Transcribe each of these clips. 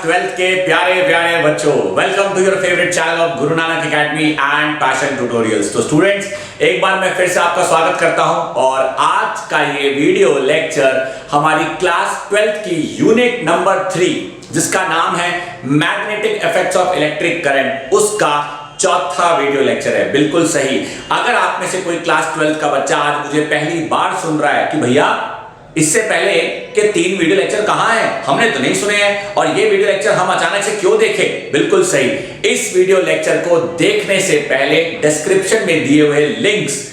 Twelfth के प्यारे प्यारे बच्चों, welcome to your favourite channel of Guru Nanak Academy and Passion Tutorials. तो स्टूडेंट्स, एक बार मैं फिर से आपका स्वागत करता हूं और आज का ये वीडियो लेक्चर हमारी क्लास 12th की यूनिट नंबर 3 जिसका नाम है magnetic effects of electric current, उसका चौथा वीडियो लेक्चर है। बिल्कुल सही। अगर आप में से कोई क्लास 12th का बच्चा आज मुझे पहली बार सुन रहा है कि भैया इससे पहले के 3 वीडियो लेक्चर कहां हैं, हमने तो नहीं सुने हैं और ये वीडियो लेक्चर हम अचानक से क्यों देखें, बिल्कुल सही। इस वीडियो लेक्चर को देखने से पहले डिस्क्रिप्शन में दिए हुए links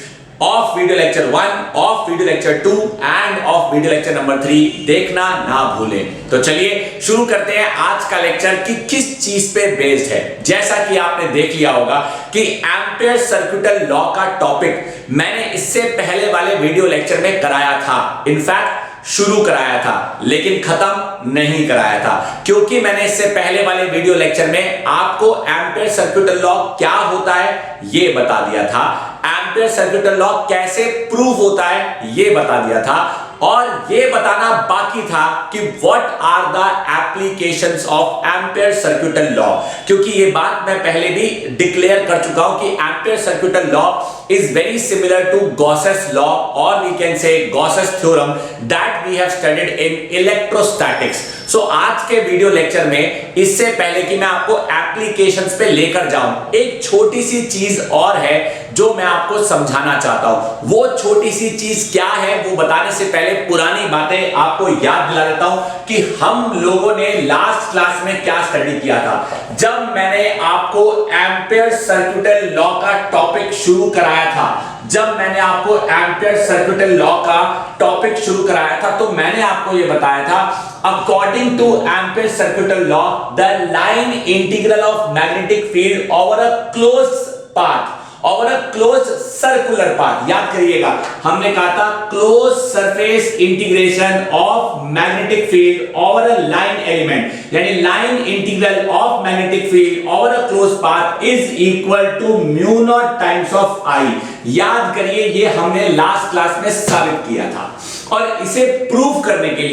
of video lecture 1, of video lecture 2 end of video lecture number 3 देखना ना भूलें। तो चलिए शुरू करते हैं आज का लेक्चर कि किस चीज पे बेस्ड है। जैसा कि आपने देख लिया होगा कि एम्पियर सर्किटल लॉ का टॉपिक मैंने इससे पहले वाले वीडियो लेक्चर में कराया था, इनफैक्ट शुरू कराया था लेकिन खत्म नहीं कराया था, क्योंकि मैंने इससे पहले वाले वीडियो लेक्चर में आपको एम्पियर सर्किटल लॉ क्या होता है ये बता दिया था, एम्पियर सर्किटल लॉ कैसे प्रूव होता है ये बता दिया था और ये बताना बाकी था कि what are the applications of Ampere circuital law, क्योंकि ये बात मैं पहले भी डिक्लेयर कर चुका हूं कि ampere circuital law is very similar to Gauss's law or we can say Gauss's theorem that we have studied in electrostatics. So आज के वीडियो लेक्चर में इससे पहले कि मैं आपको एप्लीकेशंस पे लेकर जाऊं, एक छोटी सी चीज और है जो मैं आपको समझाना चाहता हूं। वो छोटी सी चीज क्या है वो बताने से पहले पुरानी बातें आपको याद दिला देता हूं कि हम लोगों ने लास्ट क्लास में क्या स्टडी किया था। जब मैंने आपको एम्पियर सर्किटल लॉ का टॉपिक शुरू कराया था, जब मैंने आपको एम्पियर सर्किटल लॉ का टॉपिक शुरू कराया था तो मैंने आपको यह बताया था according to Ampere circuital law the line integral of magnetic field over a close path, over a close circular path, याद करिएगा हमने कहा था close surface integration of magnetic field over a line element, यानी line integral of magnetic field over a close path is equal to mu naught times of I. याद करिए ये हमने लास्ट क्लास में साबित किया था और इसे प्रूव करने के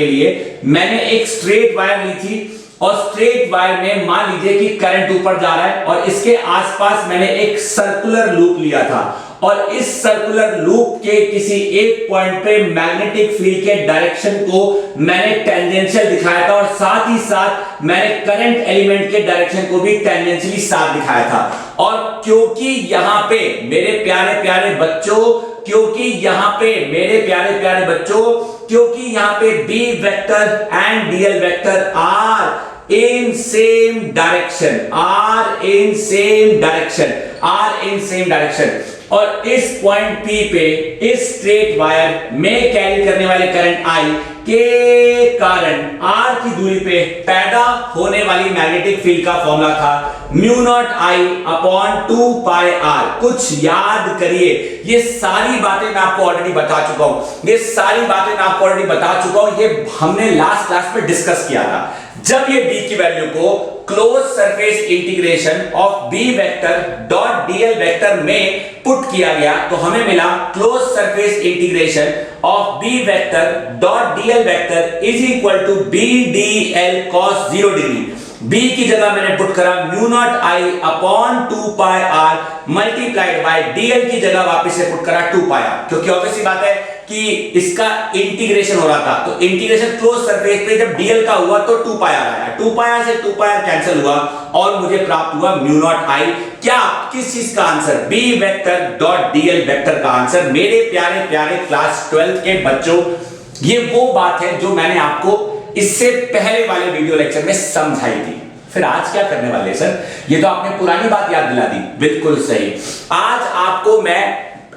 लिए मैंने एक स्ट्रेट वायर ली थी और स्ट्रेट वायर में मान लीजिए कि करंट ऊपर जा रहा है और इसके आसपास मैंने एक सर्कुलर लूप लिया था और इस सर्कुलर लूप के किसी एक पॉइंट पे मैग्नेटिक फील्ड के डायरेक्शन को मैंने टेंजेंशियल दिखाया था और साथ ही साथ मैंने करंट एलिमेंट के डायरेक्शन को भी टेंजेंशियली साथ दिखाया था। और क्योंकि यहां पे मेरे प्यारे प्यारे बच्चों, क्योंकि यहां पे b vector and DL vector are in same direction और इस पॉइंट P पे इस स्ट्रेट वायर में कैरी करने वाले करंट I के कारण R की दूरी पे पैदा होने वाली मैग्नेटिक फील्ड का फॉर्मूला था mu naught I upon 2 pi R। कुछ याद करिए, ये सारी बातें मैं आपको ऑलरेडी बता चुका हूं, ये हमने लास्ट क्लास में डिस्कस किया था। जब ये B की वैल्यू को close surface integration of B vector dot DL vector में पुट किया गया तो हमें मिला close surface integration of B vector dot DL vector is equal to BDL cos 0 degree. B की जगह मैंने पुट करा mu not I upon 2 pi R multiplied by DL की जगह वापस से पुट करा 2 पाई R, क्योंकि ऑब्वियस सी बात है कि इसका इंटीग्रेशन हो रहा था तो इंटीग्रेशन क्लोज सरफेस पे जब DL का हुआ तो 2 पाई R आया, 2 पाई R से 2 पाई R कैंसिल हुआ और मुझे प्राप्त हुआ म्यू नॉट I। क्या, किस चीज का answer? B vector dot DL vector का आंसर। मेरे प्यारे प्यारे क्लास 12 के बच्चों, ये वो बात है जो मैंने आपको इससे पहले वाले वीडियो लेक्चर में समझाई थी। फिर आज क्या करने वाले सर? ये तो आपने पुरानी बात याद दिला दी, बिल्कुल सही। आज आपको मैं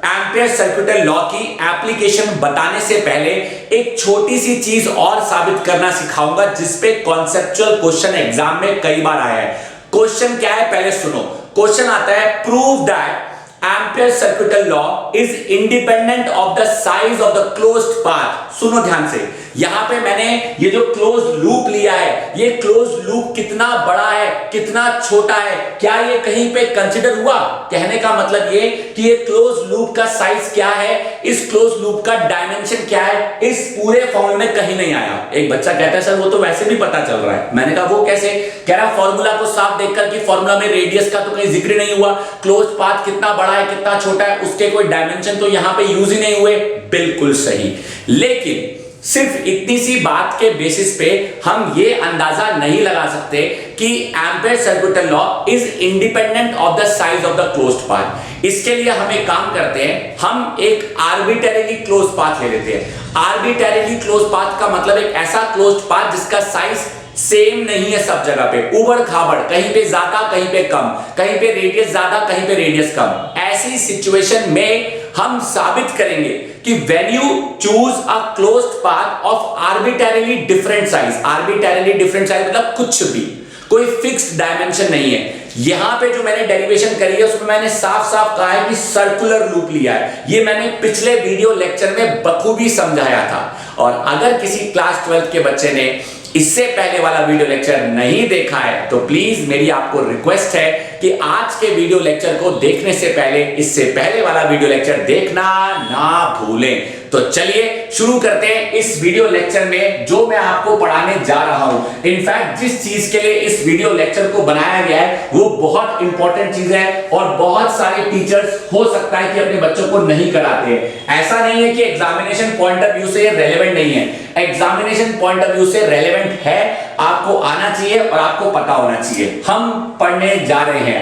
एम्पियर सर्किटल लॉ की एप्लीकेशन बताने से पहले एक छोटी सी चीज और साबित करना सिखाऊंगा जिसपे कॉन्सेप्चुअल क्वेश्चन एग्जाम में कई बार आया है। क्वेश्चन क्या है पहले सुनो। क्वेश्चन आता है prove that ampere circular law is independent of the size of the closed path. सुनो ध्यान से, यहां पे मैंने ये जो क्लोज लूप लिया है, ये क्लोज लूप कितना बड़ा है, कितना छोटा है, क्या ये कहीं पे कंसीडर हुआ? कहने का मतलब ये कि ये क्लोज लूप का साइज क्या है, इस क्लोज लूप का डायमेंशन क्या है, इस पूरे फॉर्मूले में कहीं नहीं आया। एक बच्चा कहता है सर वो तो वैसे भी पता चल रहा है। मैंने कहा वो कैसे? कह रहा फॉर्मूला को साफ देखकर कि फॉर्मूला में रेडियस का तो कहीं जिक्र नहीं हुआ, क्लोज पाथ कितना बड़ा है कितना छोटा है उसके कोई डायमेंशन तो यहां पे यूज ही नहीं हुए। बिल्कुल सही, लेकिन सिर्फ इतनी सी बात के बेसिस पे हम ये अंदाजा नहीं लगा सकते कि ampere circular law is independent of the size of the closed path. इसके लिए हम एक काम करते हैं, हम एक आर्बिट्रेरीली क्लोज पाथ ले लेते हैं। आर्बिट्रेरीली क्लोज पाथ का मतलब एक ऐसा क्लोज्ड पाथ जिसका साइज सेम नहीं है सब जगह पे, उबड़ खाबड़, कहीं पे ज्यादा कहीं पे कम, कहीं पे रेडियस ज्यादा कहीं पे रेडियस कम। ऐसी सिचुएशन में हम साबित करेंगे कि when you choose a closed path of arbitrarily different size, arbitrarily different size मतलब कुछ भी, कोई फिक्स्ड डायमेंशन नहीं है। यहां पे जो मैंने डेरिवेशन करी है उसमें मैंने साफ साफ कहा है कि सर्कुलर लूप लिया है। ये मैंने पिछले वीडियो लेक्चर में बखूबी समझाया था। और अगर किसी क्लास 12 के बच्चे ने इससे पहले वाला वीडियो लेक्चर नहीं देखा है तो प्लीज मेरी आपको रिक्वेस्ट है कि आज के वीडियो लेक्चर को देखने से पहले इससे पहले वाला वीडियो लेक्चर देखना ना भूलें। तो चलिए शुरू करते हैं इस वीडियो लेक्चर में जो मैं आपको पढ़ाने जा रहा हूं। इनफैक्ट जिस चीज के लिए इस वीडियो लेक्चर को बनाया गया है वो बहुत इंपॉर्टेंट चीज है और बहुत सारे टीचर्स हो सकता है कि अपने बच्चों को नहीं कराते हैं। ऐसा नहीं है कि एग्जामिनेशन पॉइंट ऑफ व्यू से ये रेलेवेंट नहीं है, एग्जामिनेशन पॉइंट ऑफ व्यू से रेलेवेंट है, आपको आना चाहिए और आपको पता होना चाहिए। हम पढ़ने जा रहे हैं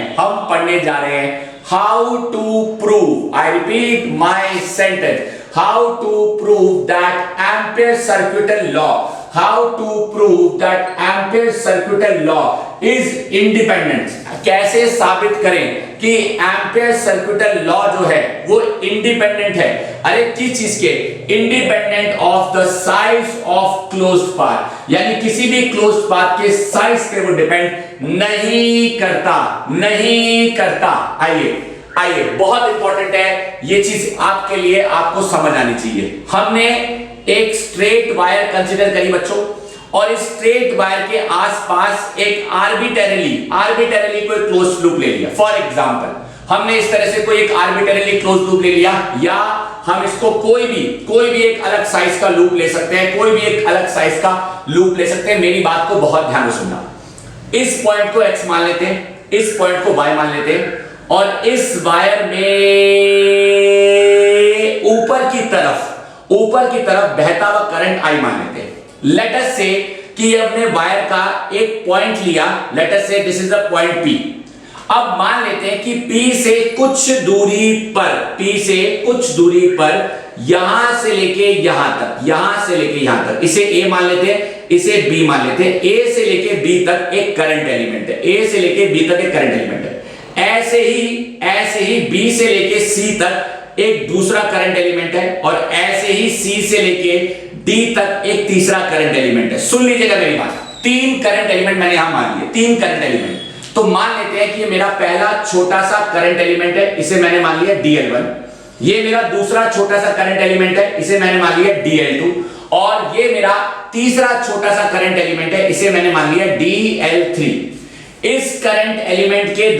how to prove, I repeat my sentence, how to prove that Ampere circular law, how to prove that Ampere circular law is independent। कैसे साबित करें कि एम्पियर सर्कुलर लॉ जो है वो इंडिपेंडेंट है? अरे किस चीज के? Independent of the size of closed path, यानी किसी भी क्लोज्ड पाथ के साइज पे वो डिपेंड नहीं करता। आइए बहुत इंपॉर्टेंट है ये चीज आपके लिए, आपको समझ आनी चाहिए। हमने एक स्ट्रेट वायर कंसीडर करी बच्चों और इस स्ट्रेट वायर के आसपास एक आर्बिट्रेरीली कोई क्लोज्ड लूप ले लिया। फॉर एग्जांपल हमने इस तरह से कोई एक आर्बिट्रेरीली क्लोज्ड लूप ले लिया, या हम इसको कोई भी एक अलग साइज का लूप ले सकते हैं, कोई भी एक अलग साइज का लूप ले सकते हैं। मेरी बात को बहुत ध्यान से सुनना। इस पॉइंट को x मान लेते हैं, इस पॉइंट को y मान लेते हैं और इस वायर में ऊपर की तरफ बहता हुआ करंट I मान लेते हैं। लेट अस से कि हमने वायर का एक पॉइंट लिया, लेट अस से this is the point P। अब मान लेते हैं कि P से कुछ दूरी पर यहां से लेके यहां तक, इसे A मान लेते हैं, इसे B मान लेते हैं। A से लेके B तक एक करंट एलिमेंट है, ऐसे ही B से लेके C तक एक दूसरा करंट एलिमेंट है और ऐसे ही C से लेके D तक एक तीसरा करंट एलिमेंट है। सुन लीजिएगा मेरी बात, 3 करंट एलिमेंट मैंने यहां मान लिए, 3 करंट एलिमेंट। तो मान लेते हैं कि ये मेरा पहला छोटा सा करंट एलिमेंट है, इसे मैंने मान लिया DL1। ये मेरा दूसरा छोटा सा करंट एलिमेंट है, इसे मैंने मान लिया DL2। और ये मेरा तीसरा छोटा सा करंट एलिमेंट है, इसे मैंने मान लिया DL3। इस करंट एलिमेंट के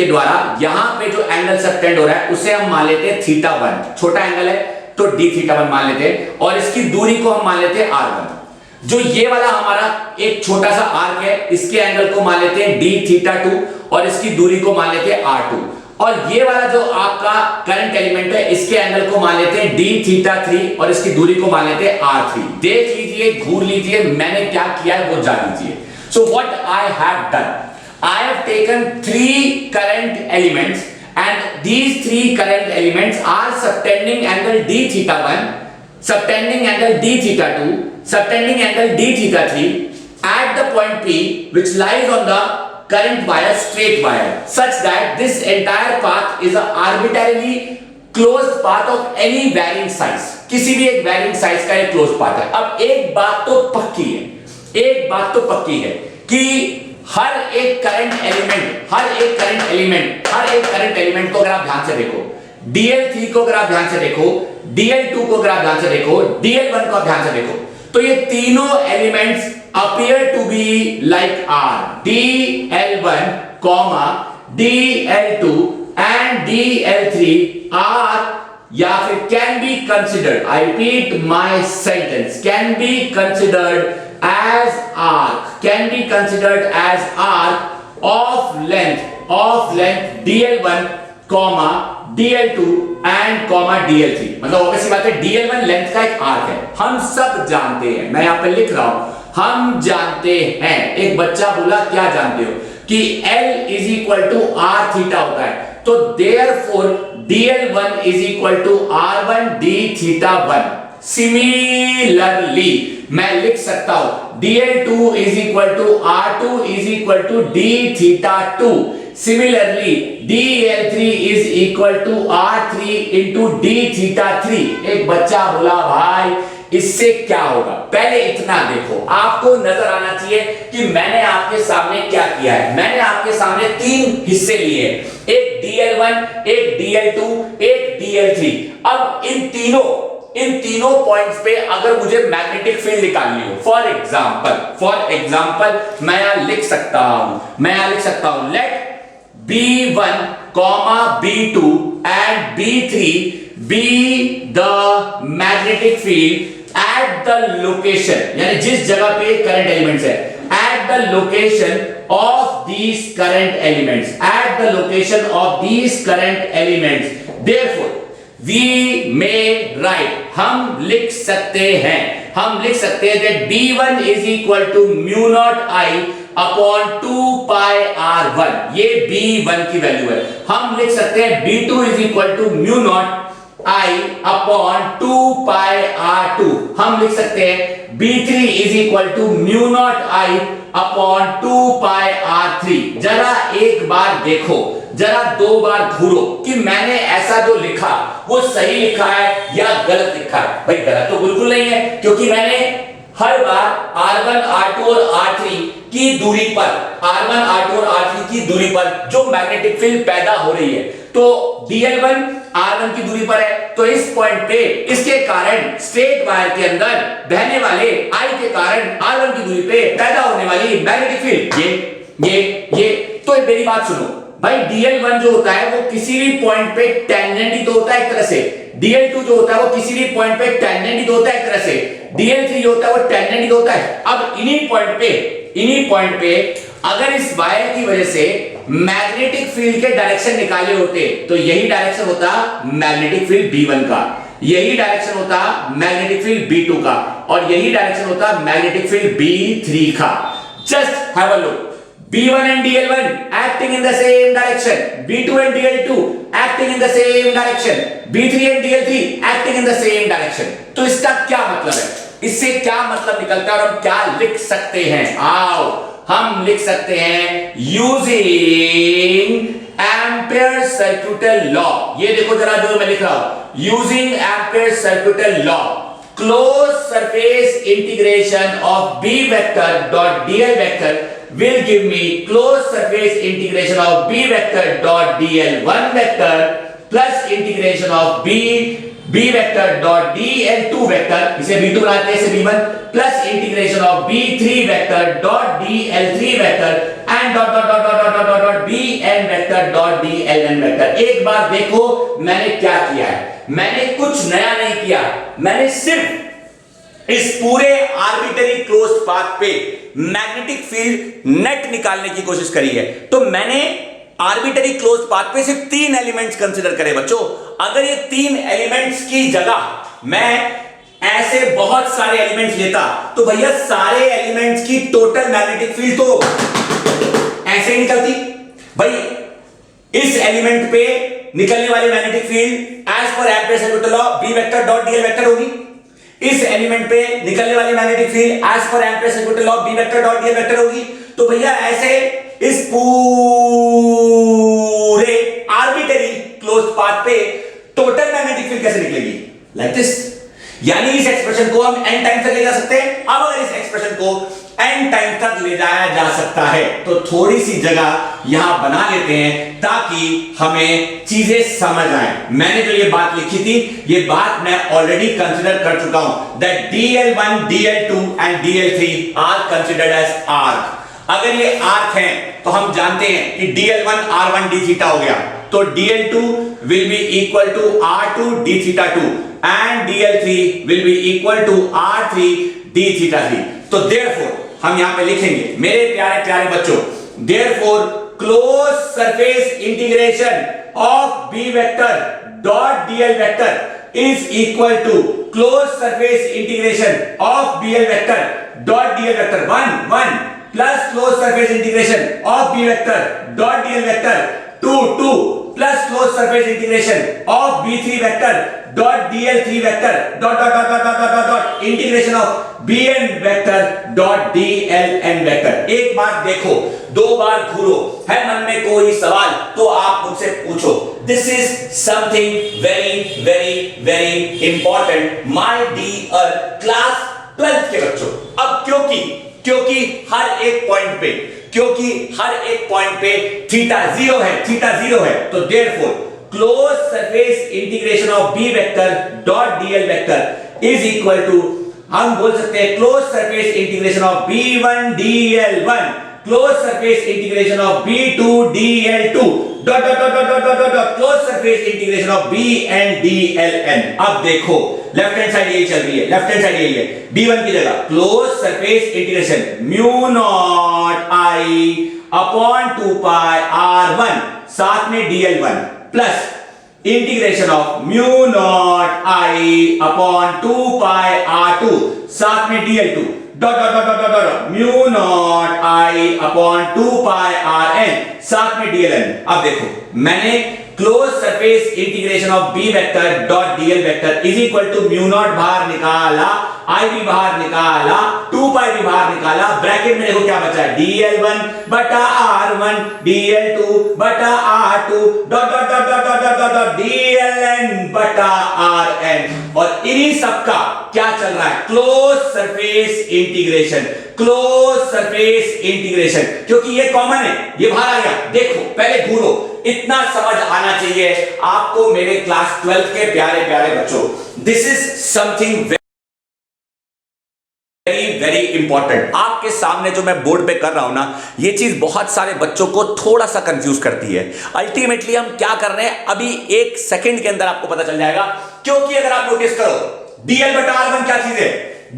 द्वारा यहां पे जो एंगल सबटेंड हो रहा है उसे हम मान लेते हैं θ1, छोटा एंगल है तो dθ1 मान लेते हैं और इसकी दूरी को हम मान लेते हैं r1। जो ये वाला हमारा एक छोटा सा आर्क है, इसके एंगल को मान लेते हैं dθ2 और इसकी दूरी को मान लेते हैं r2। और ये वाला जो आपका करंट एलिमेंट है, इसके एंगल को मान लेते हैं dθ3 और इसकी दूरी को मान लेते हैं r3। देख लीजिए, घूर लीजिए, मैंने क्या किया है वो जान लीजिए। So what I have done, I have taken 3 current elements and these 3 current elements are subtending angle dθ1, subtending angle dθ2, subtending angle dθ3 at the point P which lies on the current wire, straight wire, such that this entire path is an arbitrarily closed path of any varying size। किसी भी एक varying size का एक closed path है। अब एक बात तो पक्की है कि हर एक करंट एलिमेंट को अगर आप ध्यान से देखो, DL3 को अगर आप ध्यान से देखो, DL2 को अगर आप ध्यान से देखो, DL1 को आप ध्यान से देखो, तो ये तीनों elements appear to be like are. DL1, DL2 and DL3 are या फिर can be considered, I repeat my sentence, can be considered as arc of length DL1, DL2 and DL3। मतलब ऑब्वियसली बात है, DL1 लेंथ का एक arc है, हम सब जानते हैं, मैं यहां पे लिख रहा हूं, हम जानते हैं। एक बच्चा बोला क्या जानते हो कि L is equal to R theta होता है, तो therefore DL1 is equal to R1 D theta 1। Similarly मैं लिख सकता हूं DL2 is equal to R2 is equal to D theta 2। Similarly DL3 is equal to R3 into D theta 3। एक बच्चा बोला भाई इससे क्या होगा? पहले इतना देखो, आपको नजर आना चाहिए कि मैंने आपके सामने क्या किया है। मैंने आपके सामने तीन हिस्से लिए, एक DL1, एक DL2, एक DL3। अब इन तीनों पॉइंट्स पे अगर मुझे मैग्नेटिक फील्ड निकालनी हो, फॉर एग्जांपल मैं यहां लिख सकता हूं late B1, B2 and B3 be the magnetic field at the location, यानी जिस जगह पे करंट एलिमेंट्स है, at the location of these current elements, therefore we may write, हम लिख सकते हैं that B1 is equal to mu naught I upon 2 pi R1। ये B1 की वैल्यू है। हम लिख सकते हैं B2 is equal to mu naught I upon 2 pi R2। हम लिख सकते हैं B3 is equal to mu naught I upon 2 pi R3। जरा एक बार देखो, जरा दो बार घूरो कि मैंने ऐसा जो लिखा वो सही लिखा है या गलत लिखा है। भाई गलत तो बिल्कुल नहीं है, क्योंकि मैंने हर बार R1, R2 और R3 की दूरी पर जो मैग्नेटिक फील्ड पैदा हो रही है, तो DL1 R1 की दूरी पर है, तो इस पॉइंट पे इसके कारण स्ट्रेट वायर के अंदर बहने वाले I के कारण R1 की दूरी पे पैदा होने वाली मैग्नेटिक फील्ड ये। तो मेरी बात सुनो भाई, DL1 जो होता है वो किसी भी पॉइंट पे टेंजेंट ही तो होता है एक तरह से, DL2 जो होता है वो किसी भी पॉइंट पे टेंजेंट ही तो होता है एक तरह से, DL3 जो होता है वो टेंजेंट ही तो होता है। अब इन्हीं पॉइंट पे अगर इस वायर की वजह से मैग्नेटिक फील्ड के डायरेक्शन निकाले होते, तो यही डायरेक्शन होता मैग्नेटिक फील्ड B1 का, यही डायरेक्शन होता मैग्नेटिक फील्ड B2 का, और यही डायरेक्शन होता मैग्नेटिक फील्ड B3 का। Just have a look, B1 and DL1 acting in the same direction, B2 and DL2 acting in the same direction, B3 and DL3 acting in the same direction। तो इसका क्या मतलब है? इससे क्या मतलब निकलता है और हम क्या लिख सकते हैं? आओ हम लिख सकते हैं यूजिंग एम्पियर सर्क्यूटल लॉ। ये देखो जरा जो मैं लिख रहा हूं, using ampere circuital law, close surface integration of B vector dot DL vector will give me closed surface integration of B vector dot DL1 vector plus integration of B vector dot DL2 vector, इसे B2 बनाते हैं, इसे B1 plus integration of B3 vector dot DL3 vector and dot BN vector dot DLN vector। एक बार देखो मैंने क्या किया है, मैंने कुछ नया नहीं किया, मैंने सिर्फ इस पूरे आर्बिटरी क्लोज्ड पाथ पे मैग्नेटिक फील्ड नेट निकालने की कोशिश करी है। तो मैंने आर्बिटरी क्लोज्ड पाथ पे सिर्फ 3 एलिमेंट्स कंसीडर करे बच्चों। अगर ये 3 एलिमेंट्स की जगह मैं ऐसे बहुत सारे एलिमेंट्स लेता, तो भैया सारे एलिमेंट्स की टोटल मैग्नेटिक फील्ड तो ऐसे ही निकलती। भाई इस एलिमेंट पे निकलने वाली मैग्नेटिक फील्ड एज पर Ampere circuital law B vector dot DL vector होगी। इस एलिमेंट पे निकलने वाली मैग्नेटिक फील्ड एज पर Ampere circuital law B vector dot DL vector होगी। तो भैया ऐसे इस पूरे आर्बिटरी क्लोज्ड पाथ पे टोटल मैग्नेटिक फील्ड कैसे निकलेगी? Like this. यानी इस एक्सप्रेशन को हम n टाइम्स तक ले जा सकते हैं। अब अगर इस एक्सप्रेशन को n टाइम तक ले जाया जा सकता है। तो थोड़ी सी जगह यहां बना लेते हैं ताकि हमें चीजें समझ आए। मैंने जो ये बात लिखी थी, ये बात मैं ऑलरेडी कंसीडर कर चुका हूं that dl1 dl2 and dl3 are considered as arc. अगर ये आर्क है तो हम जानते हैं कि dl1 r1 d थीटा हो गया, तो dl2 will be equal to r2 d theta 2 and dl3 will be equal to r3 d theta 3। तो therefore हम यहां पे लिखेंगे मेरे प्यारे प्यारे बच्चों, therefore closed surface integration of b vector dot dl vector is equal to closed surface integration of bl vector dot dl vector 1 plus closed surface integration of b vector dot dl vector 2 plus closed surface integration of b3 vector dot dl3 vector dot integration of bn vector dot dln vector। एक बात देखो, दो बार घूरो, है मन में कोई सवाल तो आप मुझसे पूछो। This is something very very very important my dear class 12th के बच्चों। अब क्योंकि हर एक पॉइंट पे थीटा जीरो है, तो therefore close surface integration of B vector dot DL vector is equal to, हम बोल सकते हैं close surface integration of b1 dl1 close surface integration of b2 dl2 dot close surface integration of bn dln। अब देखो left hand side यही चल रही है, b1 की जगह close surface integration mu not i upon 2 pi r1 साथ में dl1 plus integration of mu not i upon 2 pi r2 साथ में dl2 dot mu not i upon 2 pi rn साथ में dln। अब देखो मैंने close surface integration of b vector dot dl vector is equal to mu naught बाहर निकाला, i भी बाहर निकाला, 2 पाई भी बाहर निकाला, ब्रैकेट में देखो क्या बचा है dl1 बटा r1 dl2 बटा r2 डॉट dln बटा rn। और इन्हीं सबका क्या चल रहा है, क्लोज सरफेस इंटीग्रेशन, क्योंकि ये कॉमन है, ये बाहर आ गया। देखो पहले घूरो, इतना समझ आना चाहिए आपको मेरे क्लास 12 के प्यारे प्यारे बच्चों। This is something very very important. आपके सामने जो मैं बोर्ड पे कर रहा हूं ना, ये चीज बहुत सारे बच्चों को थोड़ा सा कंफ्यूज करती है। अल्टीमेटली हम क्या कर रहे हैं अभी एक सेकंड के अंदर आपको पता चल जाएगा, क्योंकि अगर आप नोटिस करो dl बटा r1 क्या चीज है,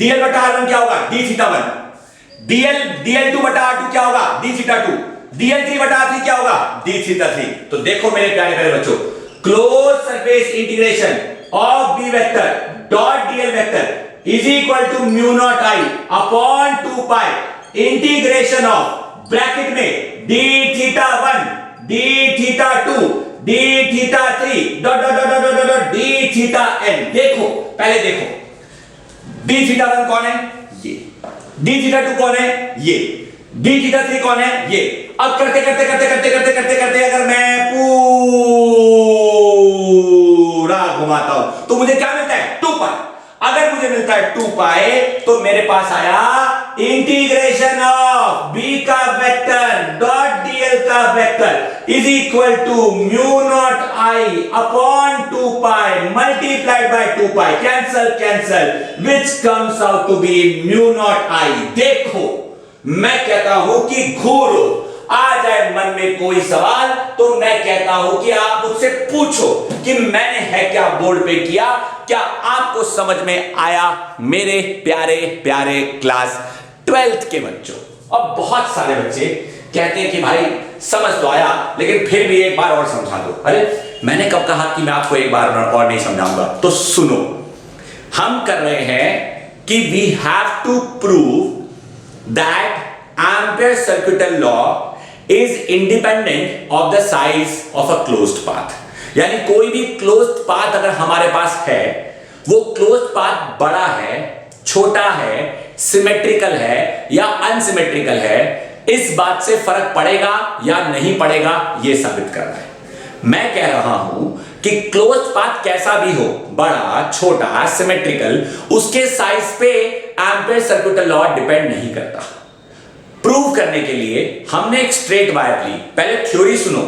dl बटा r1 क्या होगा d थीटा 1, dl2 बटा r2 क्या होगा d थीटा 2, dl3 बटा r3 क्या होगा d थीटा 3। तो देखो मेरे प्यारे प्यारे बच्चों, close surface integration of b vector dot dl vector is equal to mu not i upon 2 pi integration of bracket में d theta 1 d theta 2 d theta 3 dot d theta n। देखो पहले देखो d थीटा 1 कौन है, ये d theta 2 कौन है, ये d थीटा 3 कौन है, ये। अब करते अगर मैं पूरा घुमाता हूं तो मुझे क्या मिलता है 2 पाई। अगर मुझे मिलता है 2 पाई तो मेरे पास आया इंटीग्रेशन ऑफ b का वेक्टर डॉट dl का vector is equal to mu not i upon 2 pi multiplied by 2 pi, cancel which comes out to be mu not i। देखो मैं कहता हूं कि घूरो, आ जाए मन में कोई सवाल तो मैं कहता हूं कि आप मुझसे पूछो कि मैंने है क्या बोर्ड पे किया, क्या आपको समझ में आया मेरे प्यारे प्यारे क्लास 12th के बच्चों। अब बहुत सारे बच्चे कहते हैं कि भाई समझ तो आया लेकिन फिर भी एक बार और समझा दो। अरे मैंने कब कहा कि मैं आपको एक बार और नहीं समझाऊंगा, तो सुनो, हम कर रहे हैं कि we have to prove that Ampere's circuital law is independent of the size of a closed path। यानी कोई भी closed path अगर हमारे पास है, वो closed path बड़ा है, छोटा है, सिमेट्रिकल है या अनसिमेट्रिकल है, इस बात से फर्क पड़ेगा या नहीं पड़ेगा ये साबित करना है। मैं कह रहा हूं कि क्लोज्ड पाथ कैसा भी हो, बड़ा छोटा सिमेट्रिकल, उसके साइज पे एम्पेयर सर्कुलर लॉ डिपेंड नहीं करता। प्रूव करने के लिए हमने एक स्ट्रेट वायर ली। पहले थ्योरी सुनो,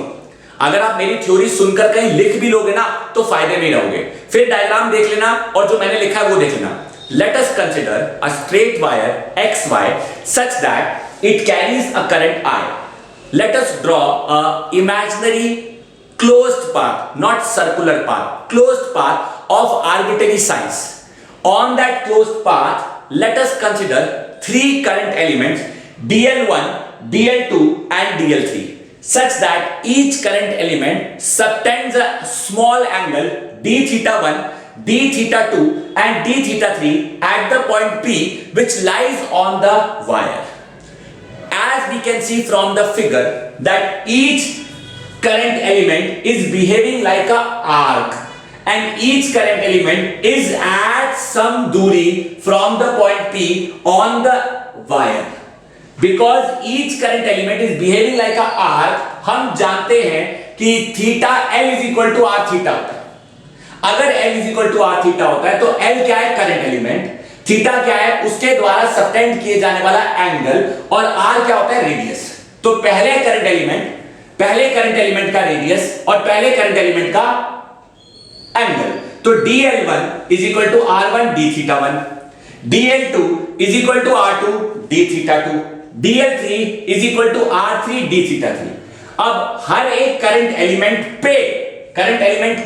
अगर आप मेरी थ्योरी सुनकर कहीं लिख भी लोगे ना तो फायदे में रहोगे। फिर डायग्राम देख लेना और जो मैंने लिखा है वो देख लेना। Let us consider a straight wire X Y such that it carries a current I. Let us draw a imaginary closed path, not circular path, closed path of arbitrary size. On that closed path, let us consider three current elements dl1, dl2 and dl3 such that each current element subtends a small angle d theta 1, d theta 2 and d theta 3 at the point P which lies on the wire. As we can see from the figure that each current element is behaving like a arc and each current element is at some duri from the point P on the wire. Because each current element is behaving like a arc, हम जानते हैं कि theta L is equal to r theta होता है। अगर L is equal to r theta होता है तो L क्या है? Current element. थीटा क्या है? उसके द्वारा सबटेंड किए जाने वाला एंगल, और r क्या होता है? रेडियस। तो पहले करंट एलिमेंट का रेडियस और पहले करंट एलिमेंट का एंगल। तो dl1 is equal to r1 d theta 1, dl2 is equal to r2 d theta 2, dl3 is equal to r3 d theta 3। अब हर एक करंट एलिमेंट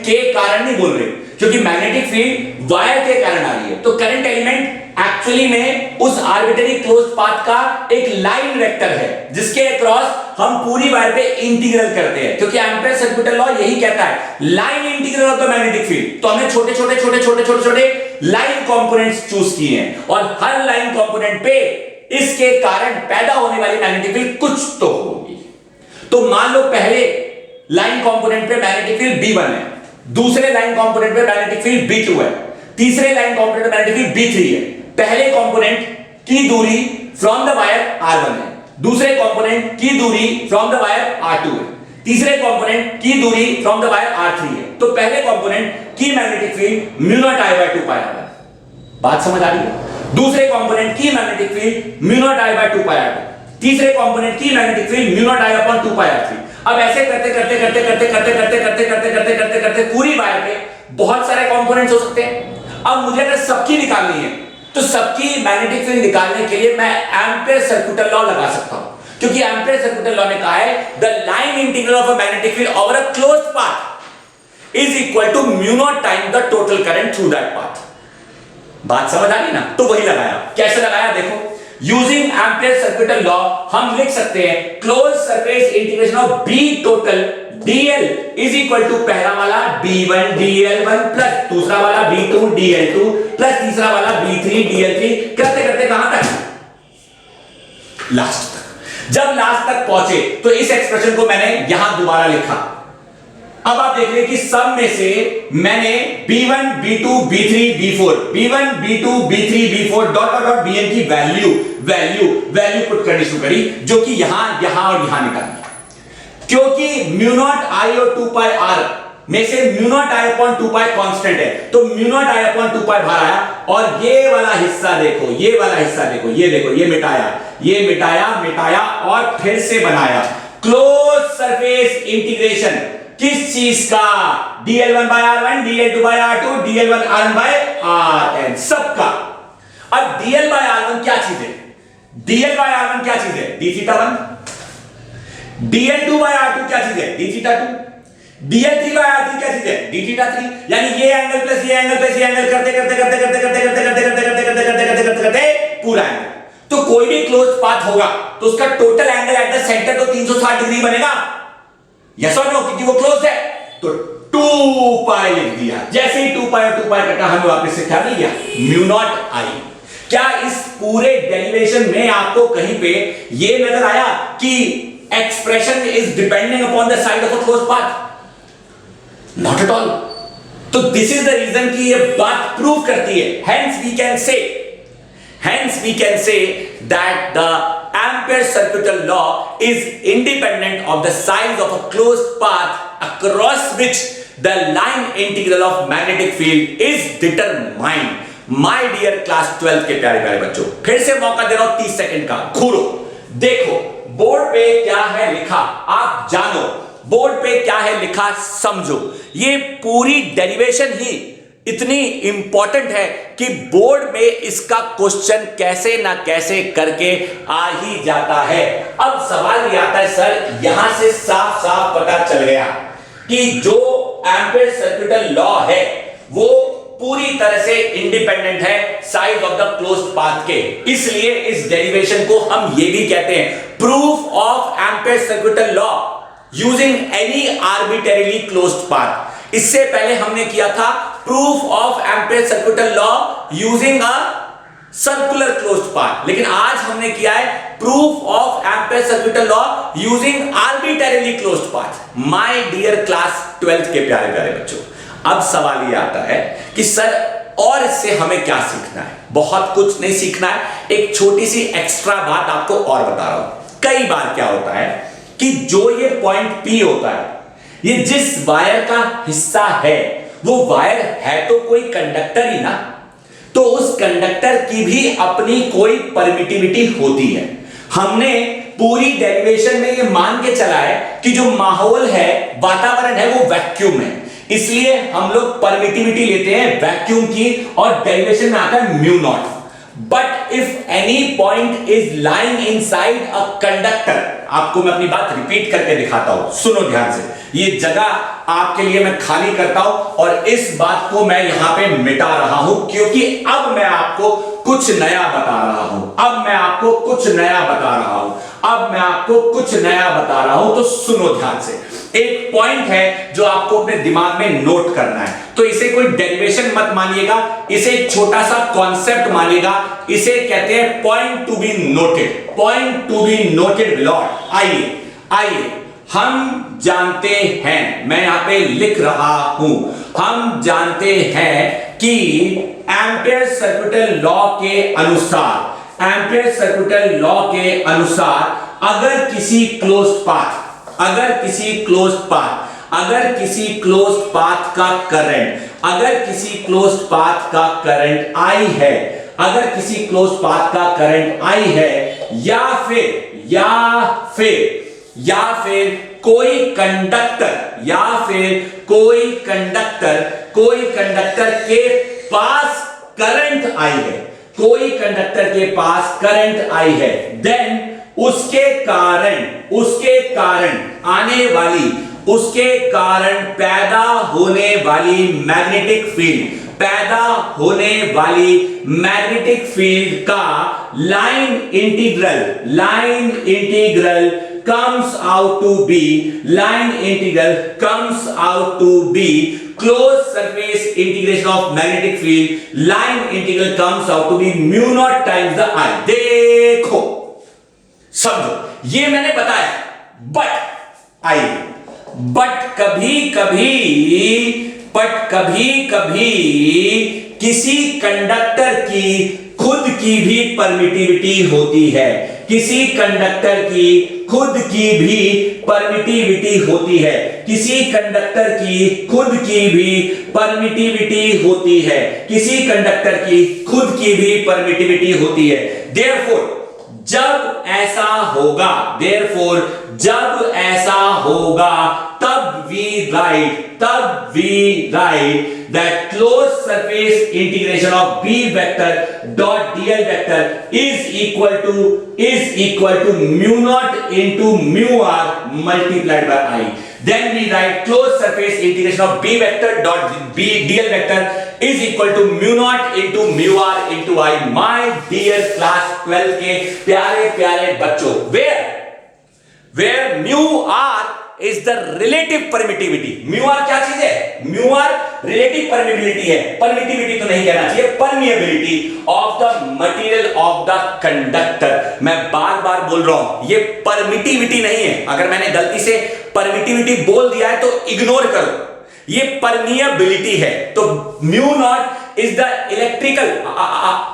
के कारण नहीं बोल रहे, क्योंकि मैग्नेटिक फील्ड वायर के कारण आ रही है। तो करंट एलिमेंट एक्चुअली में उस आर्बिट्रेरी क्लोज्ड पाथ का एक लाइन वेक्टर है जिसके अक्रॉस हम पूरी वायर पे इंटीग्रल करते हैं, क्योंकि एम्पीयर सर्किट लॉ यही कहता है line integral of the magnetic field. तो हमने छोटे लाइन कंपोनेंट्स चूज किए हैं और हर लाइन कंपोनेंट पे इसके कारण पैदा होने वाली मैग्नेटिक फील्ड कुछ तो होगी। तो मान लो पहले लाइन कंपोनेंट पे मैग्नेटिक फील्ड B1 है, दूसरे लाइन कंपोनेंट पे मैग्नेटिक फील्ड B2 है, तीसरे लाइन कंपोनेंट पे मैग्नेटिक फील्ड B3 है। पहले कंपोनेंट की दूरी फ्रॉम द वायर R1 है, दूसरे कंपोनेंट की दूरी फ्रॉम द वायर R2 है, तीसरे कंपोनेंट की दूरी फ्रॉम द वायर R3 है। तो पहले कंपोनेंट की magnetic field mu naught I by 2 pi R1। बात समझ आ रही है? दूसरे कंपोनेंट की magnetic field mu naught I by 2 pi R2, तीसरे कंपोनेंट की magnetic field mu naught I upon 2 pi R3। अब ऐसे करते पूरी वायर पे बहुत सारे कंपोनेंट्स हो सकते हैं। अब मुझे अगर सबकी निकालनी है तो सबकी मैग्नेटिक फील्ड निकालने के लिए मैं एम्पीयर सर्किट लॉ लगा सकता हूं, क्योंकि एम्पीयर सर्किट लॉ ने कहा है the line integral of a magnetic field over a closed path is equal to mu not time the total current through that path. बात समझ आ गई ना? तो वही लगाया। कैसे लगाया देखो, यूजिंग एम्पीयर सर्किट लॉ हम लिख सकते हैं close surface integration of B total dl is equal to पहला वाला B1 dl1 प्लस दूसरा वाला B2 dl2 प्लस तीसरा वाला B3 dl3 करते करते कहां तक? लास्ट तक। जब लास्ट तक पहुंचे तो इस एक्सप्रेशन को मैंने यहां दोबारा लिखा। अब आप देख रहे हैं कि सब में से मैंने B1 B2 B3 B4 B1 B2 B3 B4 dot dot dot Bn की वैल्यू पुट करनी शुरू करी, जो कि यहां और यहां निकाली। क्योंकि म्यू नॉट I और 2 पाई R में से mu naught I upon 2 pi constant है, तो म्यू नॉट I अपॉन 2 पाई बाहर आया और ये वाला हिस्सा देखो, ये मिटाया और फिर से बनाया क्लोज सरफेस इंटीग्रेशन। किस चीज का? dl1 by r1, dl2 by r2, dl1 rn by rn, सबका। अब dl by r1 क्या चीज है? dl by r1 क्या चीज है? d theta 1। dl2 by r2 क्या चीज है? d theta 2। dl3 by r3 क्या चीज है? d theta 3। यानी ये एंगल प्लस ये एंगल प्लस ये एंगल करते पूरा एंगल। तो कोई भी क्लोज्ड पाथ होगा तो उसका total angle at the centre तो 360 डिग्री बनेगा, यस और नो? क्योंकि वो क्लोज है। तो 2 पाई लिख दिया। जैसे ही 2 पाई और 2 पाई कटा, हमें वापस से क्या मिल गया? Mu naught I। क्या इस पूरे डेरिवेशन में आपको कहीं पे ये नजर आया कि expression is depending upon the side of a closed path? Not at all. तो दिस इज द रीजन कि ये बात प्रूव करती है। Hence we can say that the Ampere circuital law is independent of the size of a closed path across which the line integral of magnetic field is determined. My dear class 12 के प्यारे प्यारे बच्चों, फिर से मौका दे रहा हूं 30 second का। घूरो देखो बोर्ड पे क्या है लिखा, आप जानो बोर्ड पे क्या है लिखा, समझो। ये पूरी डेरिवेशन ही इतनी इंपॉर्टेंट है कि बोर्ड में इसका क्वेश्चन कैसे ना कैसे करके आ ही जाता है। अब सवाल ये आता है, सर यहां से साफ साफ पता चल गया कि जो एम्पीयर सर्किटल लॉ है वो पूरी तरह से इंडिपेंडेंट है size of the closed path के, इसलिए इस डेरिवेशन को हम ये भी कहते हैं proof of Ampere circuital law using any arbitrarily closed path. इससे पहले हमने किया था proof of Ampere circuital law using a circular closed path, लेकिन आज हमने किया है proof of Ampere circuital law using arbitrarily closed path. My dear class 12th के प्यारे प्यारे बच्चों, अब सवाल ये आता है कि सर और इससे हमें क्या सीखना है? बहुत कुछ नहीं सीखना है, एक छोटी सी एक्स्ट्रा बात आपको और बता रहा हूं। कई बार क्या होता है कि जो ये पॉइंट P होता है, ये जिस वायर का हिस्सा है वो वायर है तो कोई कंडक्टर ही ना, तो उस कंडक्टर की भी अपनी कोई परमिटिविटी होती है। हमने पूरी डेरिवेशन में ये मान के चला है कि जो माहौल है, वातावरण है, वो वैक्यूम है, इसलिए हम लोग परमिटिविटी लेते हैं वैक्यूम की और डेरिवेशन में आता है mu naught. But if any point is lying inside a conductor, आपको मैं अपनी बात रिपीट करके दिखाता हूं, सुनो ध्यान से, ये जगह आपके लिए मैं खाली करता हूं और इस बात को मैं यहां पे मिटा रहा हूं क्योंकि अब मैं आपको कुछ नया बता रहा हूं। अब मैं आपको कुछ नया बता रहा हूं। अब मैं आपको कुछ नया बता रहा हूं, तो सुनो ध्यान से। एक पॉइंट है जो आपको अपने दिमाग में नोट करना है, तो इसे कोई डेरिवेशन मत मानिएगा, इसे छोटा सा कॉन्सेप्ट मानिएगा। इसे कहते हैं point to be noted, point to be noted बिलॉट। आइए आइए हम जानते हैं, मैं यहां पे लिख रहा हूं, हम जानते हैं कि एम्पीयर सर्किटल लॉ के अनुसार, एम्पीयर सर्किटल लॉ के अनुसार अगर किसी क्लोज्ड पाथ, अगर किसी क्लोज्ड पाथ, अगर किसी क्लोज्ड पाथ का करंट, अगर किसी क्लोज्ड पाथ का करंट आई है, अगर किसी क्लोज्ड पाथ का करंट आई है, या फिर कोई कंडक्टर, या फिर कोई कंडक्टर के पास करंट आई है, कोई कंडक्टर के पास करंट आई है, देन उसके कारण आने वाली, उसके कारण पैदा होने वाली मैग्नेटिक फील्ड, पैदा होने वाली मैग्नेटिक फील्ड का line integral comes out to be, line integral comes out to be closed surface integration of magnetic field, line integral comes out to be mu naught times the I। देखो समझो, ये मैंने बताया, कभी कभी किसी conductor की खुद की भी परमिटिविटी होती है, किसी कंडक्टर की खुद की भी परमिटिविटी होती है, किसी कंडक्टर की खुद की भी परमिटिविटी होती है, किसी कंडक्टर की खुद की भी परमिटिविटी होती है। देयरफॉर जब ऐसा होगा, जब ऐसा होगा, तब we write that closed surface integration of B vector dot dl vector is equal to mu naught into mu r multiplied by I। Then we write closed surface integration of B vector dot dl vector is equal to mu naught into mu r into I। My dear class 12 के प्यारे प्यारे बच्चों, where mu r is the relative permittivity। Mu R क्या चीज है? म्यू आर relative permittivity है, परमिटिविटी तो नहीं कहना चाहिए, permeability of the material of the conductor. मैं बार बार बोल रहा हूं, ये परमिटिविटी नहीं है। अगर मैंने गलती से परमिटिविटी बोल दिया है तो इग्नोर करो, ये परमिएबिलिटी है। तो mu naught is the electrical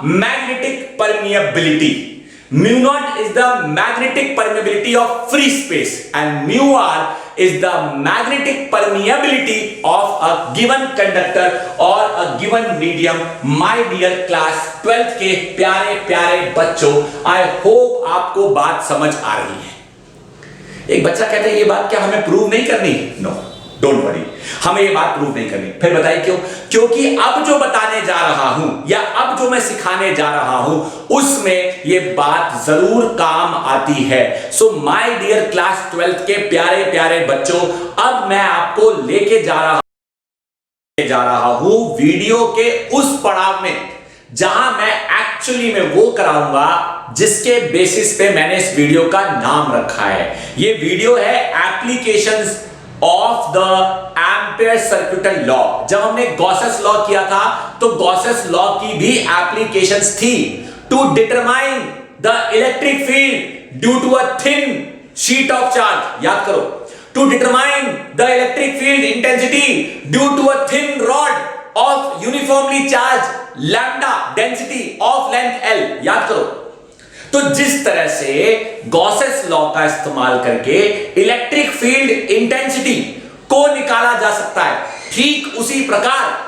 magnetic permeability, mu naught is the magnetic permeability of free space and mu r is the magnetic permeability of a given conductor or a given medium. My dear class 12th के प्यारे प्यारे बच्चों, I hope आपको बात समझ आ रही है। एक बच्चा कहता है ये बात क्या हमें प्रूव नहीं करनी? नो, डोंट वरी, हमें ये बात प्रूव नहीं करनी। फिर बताइए क्यों? क्योंकि अब जो बताने जा रहा हूं या अब जो मैं सिखाने जा रहा हूं उसमें ये बात जरूर काम आती है। So my dear class 12th के प्यारे प्यारे बच्चों, अब मैं आपको लेके जा रहा हूं वीडियो के उस पड़ाव में जहां मैं एक्चुअली में वो कराऊंगा जिसके बेसिस पे मैंने इस वीडियो का नाम रखा है। ये वीडियो है applications of the ampere circuital law. जब हमने गॉसेस लॉ किया था तो गॉसेस लॉ की भी एप्लीकेशंस थी to determine the electric field due to a thin sheet of charge. याद करो, to determine the electric field intensity due to a thin rod of uniformly charge lambda density of length L. याद करो, तो जिस तरह से Gauss's law का इस्तेमाल करके इलेक्ट्रिक फील्ड इंटेंसिटी को निकाला जा सकता है, ठीक उसी प्रकार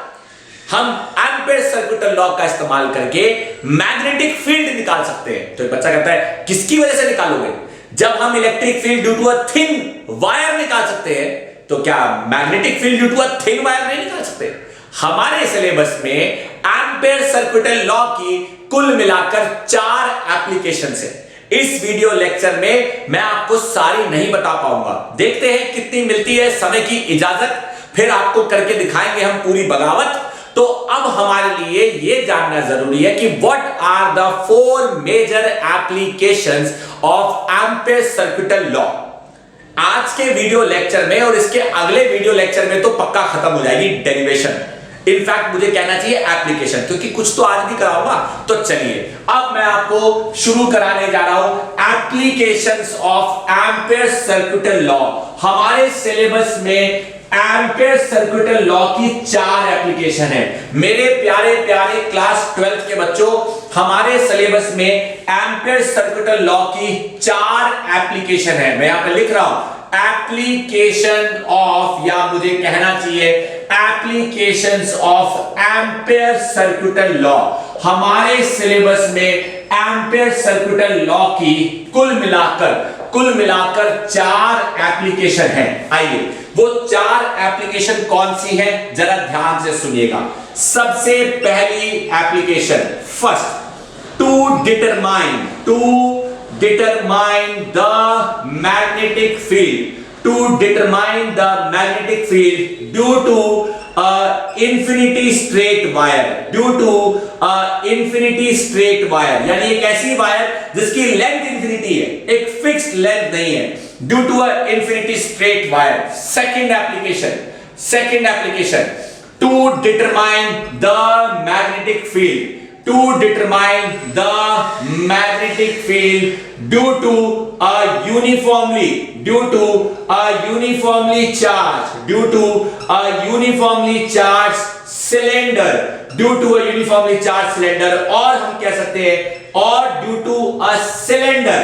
हम एम्पेयर सर्किटल लॉ का इस्तेमाल करके मैग्नेटिक फील्ड निकाल सकते हैं। तो एक बच्चा कहता है किसकी वजह से निकालोगे? जब हम electric field due to a thin wire निकाल सकते हैं, तो क्या magnetic field due to a thin wire नहीं निकाल सकते? हमारे सिलेबस में एम्पेयर सर्किटल लॉ की कुल मिलाकर 4 एप्लीकेशन है। इस वीडियो लेक्चर में मैं आपको सारी नहीं बता पाऊंगा, देखते हैं कितनी मिलती है समय की इजाजत, फिर आपको करके दिखाएंगे हम पूरी बगावत। तो अब हमारे लिए यह जानना जरूरी है कि what are the 4 major applications of Ampere circuital law. आज के वीडियो लेक्चर में और इसके अगले वीडियो लेक्चर में तो पक्का खत्म हो जाएगी डेरिवेशन, इनफैक्ट मुझे कहना चाहिए एप्लीकेशन, क्योंकि कुछ तो आज भी कराऊंगा। तो चलिए अब मैं आपको शुरू कराने जा रहा हूं applications of Ampere circuital law. हमारे सिलेबस में एम्पेयर सर्किटल लॉ की 4 एप्लीकेशन है। मेरे प्यारे प्यारे क्लास 12th के बच्चों, हमारे सिलेबस में एम्पेयर सर्किटल लॉ की 4 एप्लीकेशन है। मैं यहां पर लिख रहा हूं एप्लीकेशन ऑफ, या मुझे कहना चाहिए applications of Ampere circuital law. हमारे सिलेबस में एम्पेयर सर्किटल लॉ की कुल मिलाकर 4 एप्लीकेशन है। आइए वो 4 एप्लीकेशन कौन सी है जरा ध्यान से सुनिएगा। सबसे पहली application, first, to determine the magnetic field due to infinity straight wire, यानी एक ऐसी वायर जिसकी लेंथ इंफिनिटी है, एक फिक्स्ड लेंथ नहीं है, due to a infinity straight wire. Second application, to determine the magnetic field due to a uniformly charged cylinder, और हम कह सकते हैं और due to a cylinder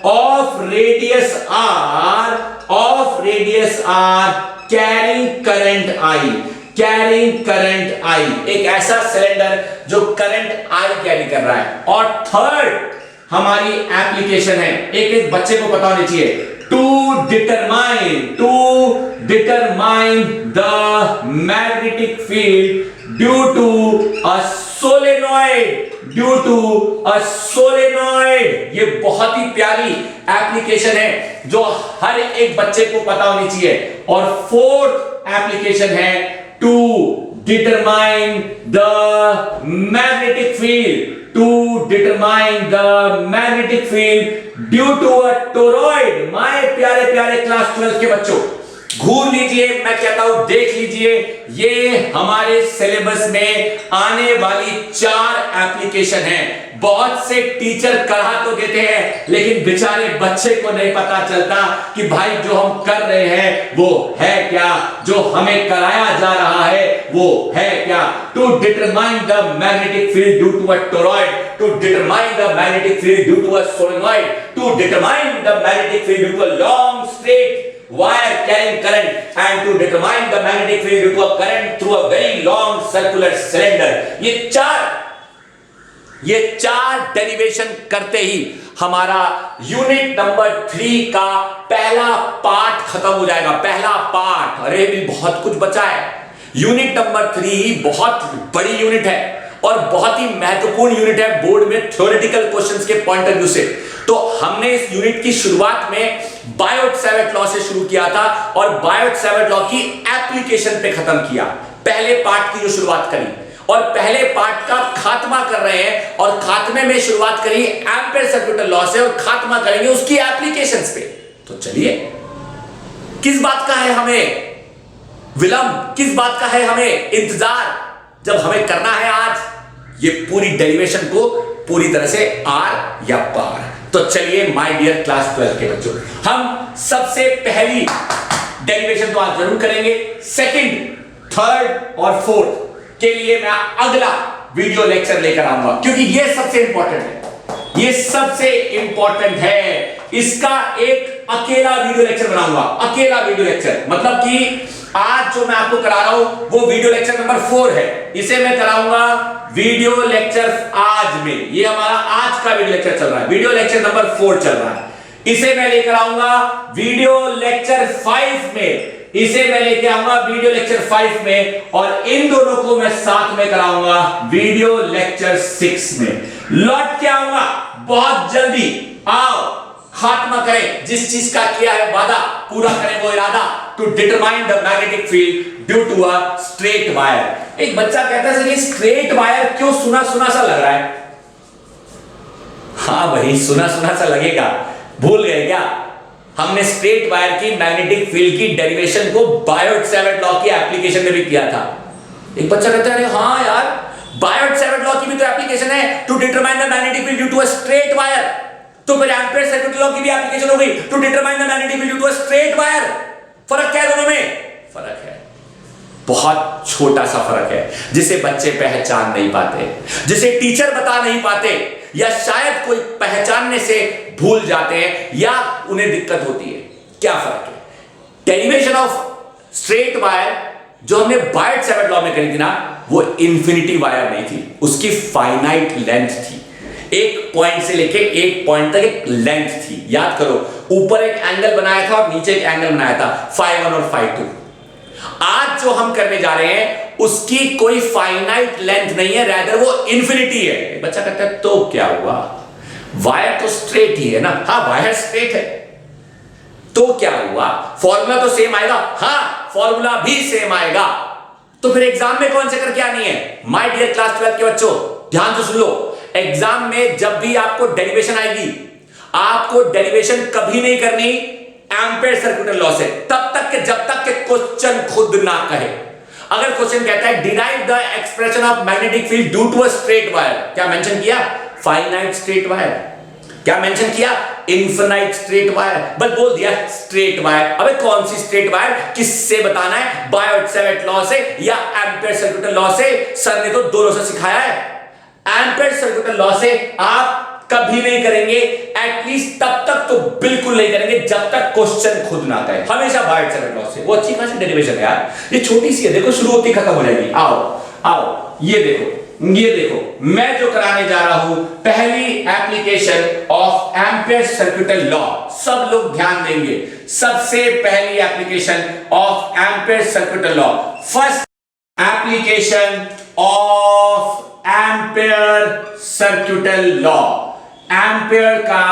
of radius r carrying current I, एक ऐसा सिलेंडर जो करंट I कैरी कर रहा है। और थर्ड हमारी एप्लीकेशन है, एक बच्चे को पता होनी चाहिए, to determine the magnetic field due to a solenoid. ये बहुत ही प्यारी एप्लीकेशन है जो हर एक बच्चे को पता होनी चाहिए। और फोर्थ एप्लीकेशन है to determine the magnetic field due to a toroid। My प्यारे प्यारे क्लास 12 के बच्चों, घूर लीजिए, मैं कहता हूं देख लीजिए, ये हमारे सिलेबस में आने वाली 4 एप्लीकेशन हैं। बहुत से टीचर करा तो देते हैं, लेकिन बेचारे बच्चे को नहीं पता चलता कि भाई जो हम कर रहे हैं वो है क्या, जो हमें कराया जा रहा है वो है क्या। To determine the magnetic field due to a toroid, to determine the magnetic field due to a solenoid, to determine the magnetic field due to a long straight wire carrying current, and to determine the magnetic field due to a current through a very long circular cylinder। ये चार derivation करते ही हमारा unit number 3 का पहला part खत्म हो जाएगा। पहला पार्ट, अरे भी बहुत कुछ बचा है। यूनिट नंबर 3 बहुत बड़ी यूनिट है और बहुत ही महत्वपूर्ण यूनिट है बोर्ड में थ्योरेटिकल क्वेश्चंस के पॉइंट ऑफ व्यू से। तो हमने इस यूनिट की शुरुआत में बायोट-सैवर्ट लॉ से शुरू किया था और बायोट-सैवर्ट लॉ की एप्लीकेशन पे खत्म किया। पहले पार्ट की जो शुरुआत करी और पहले पार्ट का खात्मा कर रहे हैं और खात्मे में शुरुआत करी एम्पेयर सर्किट लॉ से और खात्मा करेंगे उसकी एप्लीकेशंस पे। तो चलिए, किस बात का है हमें विलंब, किस बात का है हमें इंतजार, जब हमें करना है आज ये पूरी डेरिवेशन को पूरी तरह से आर या पार। तो चलिए माय डियर क्लास 12 के बच्चों, हम सबसे पहली डेरिवेशन तो आज जरूर करेंगे। सेकंड, थर्ड और फोर्थ के लिए मैं अगला वीडियो लेक्चर लेकर आऊंगा, क्योंकि ये सबसे इंपॉर्टेंट है, ये सबसे इंपॉर्टेंट है। इसका एक अकेला वीडियो लेक्चर बनाऊंगा, अकेला वीडियो लेक्चर, मतलब कि आज जो मैं आपको करा रहा हूं वो वीडियो लेक्चर नंबर 4 है। इसे मैं कराऊंगा वीडियो लेक्चर आज में, ये हमारा आज का वीडियो लेक्चर चल रहा है, वीडियो लेक्चर नंबर 4 चल रहा है। इसे मैं लेकर आऊंगा वीडियो लेक्चर 5 में, इसे मैं लेके आऊंगा वीडियो लेक्चर 5 में, और इन दोनों को मैं साथ में कराऊंगा वीडियो लेक्चर 6 में। लौट के आऊंगा बहुत जल्दी, आओ खात्मा करें, जिस चीज का किया है वादा पूरा करें वो इरादा। To determine the magnetic field due to a straight wire. एक बच्चा कहता है सर ये स्ट्रेट वायर क्यों सुना सुना सा लग रहा है? हाँ भाई, सुना सुना सा लगेगा, भूल गए क्या? हमने स्ट्रेट वायर की मैग्नेटिक फील्ड की डेरिवेशन को बायोट-सैवर्ट लॉ की एप्लीकेशन में भी किया था। एक बच्चा कहता है अरे हाँ यार, बायोट-सैवर्ट लॉ की भी तो एप्लीकेशन है, to determine the magnetic field due to a straight wire. तो फिर एम्पेयर सर्किट लॉ की भी एप्लीकेशन हो गई, to determine the magnetic field due to a straight wire. फर्क क्या है दोनों में? फर्क है, बहुत छोटा सा फर्क है, जिसे बच्चे पहचान नहीं पाते, जिसे टीचर बता नहीं पाते, या शायद कोई पहचानने से भूल जाते हैं या उन्हें दिक्कत होती है। क्या फर्क है? डेरिवेशन ऑफ स्ट्रेट वायर जो हमने बायोट-सैवर्ट लॉ में करी थी ना, वो इंफिनिटी वायर नहीं थी, उसकी फाइनाइट लेंथ थी। एक पॉइंट से लेके एक पॉइंट तक एक लेंथ थी। याद करो, ऊपर एक एंगल बनाया था और नीचे एक एंगल बनाया था, φ1 और φ2। आज जो हम करने जा रहे हैं उसकी कोई फाइनाइट लेंथ नहीं है, रैदर वो इंफिनिटी है। बच्चा कहता है तो क्या हुआ, वायर तो स्ट्रेट ही है ना। हाँ, वायर स्ट्रेट है, तो क्या हुआ, फॉर्मूला तो सेम आएगा। हाँ, फॉर्मूला भी सेम आएगा। तो फिर एग्जाम में कौन से करके आनी है? माय डियर क्लास 12 के बच्चों, ध्यान से सुन लो। एग्जाम में जब भी आपको डेरिवेशन आएगी, आपको डेरिवेशन कभी नहीं करनी एम्पेयर सर्किट लॉ से, तब तक के जब तक के क्वेश्चन खुद ना कहे। अगर क्वेश्चन कहता है derive the expression of magnetic field due to a straight wire, क्या मेंशन किया? Finite straight wire. क्या मेंशन किया? Infinite straight wire. बस बोल दिया स्ट्रेट वायर। अबे कौन सी स्ट्रेट वायर, किससे बताना है? बायोट-सैवर्ट लॉ से या एम्पेयर सर्किट लॉ से? सर ने तो दोनों से सिखाया है। एम्पेयर सर्किट लॉ से आप कभी नहीं करेंगे, एटलीस्ट तब तक तो बिल्कुल नहीं करेंगे जब तक क्वेश्चन खुद ना कहे। हमेशा बायोट-सैवर्ट लॉ से। वो अच्छी खासी डेरिवेशन है यार, ये छोटी सी है, देखो शुरू होती खत्म हो जाएगी। आओ आओ, ये देखो, ये देखो, मैं जो कराने जा रहा हूं पहली application of Ampere circuit law. सब लोग ध्यान देंगे, सबसे पहली application of Ampere circuit law, first application of Ampere circuital law, Ampere का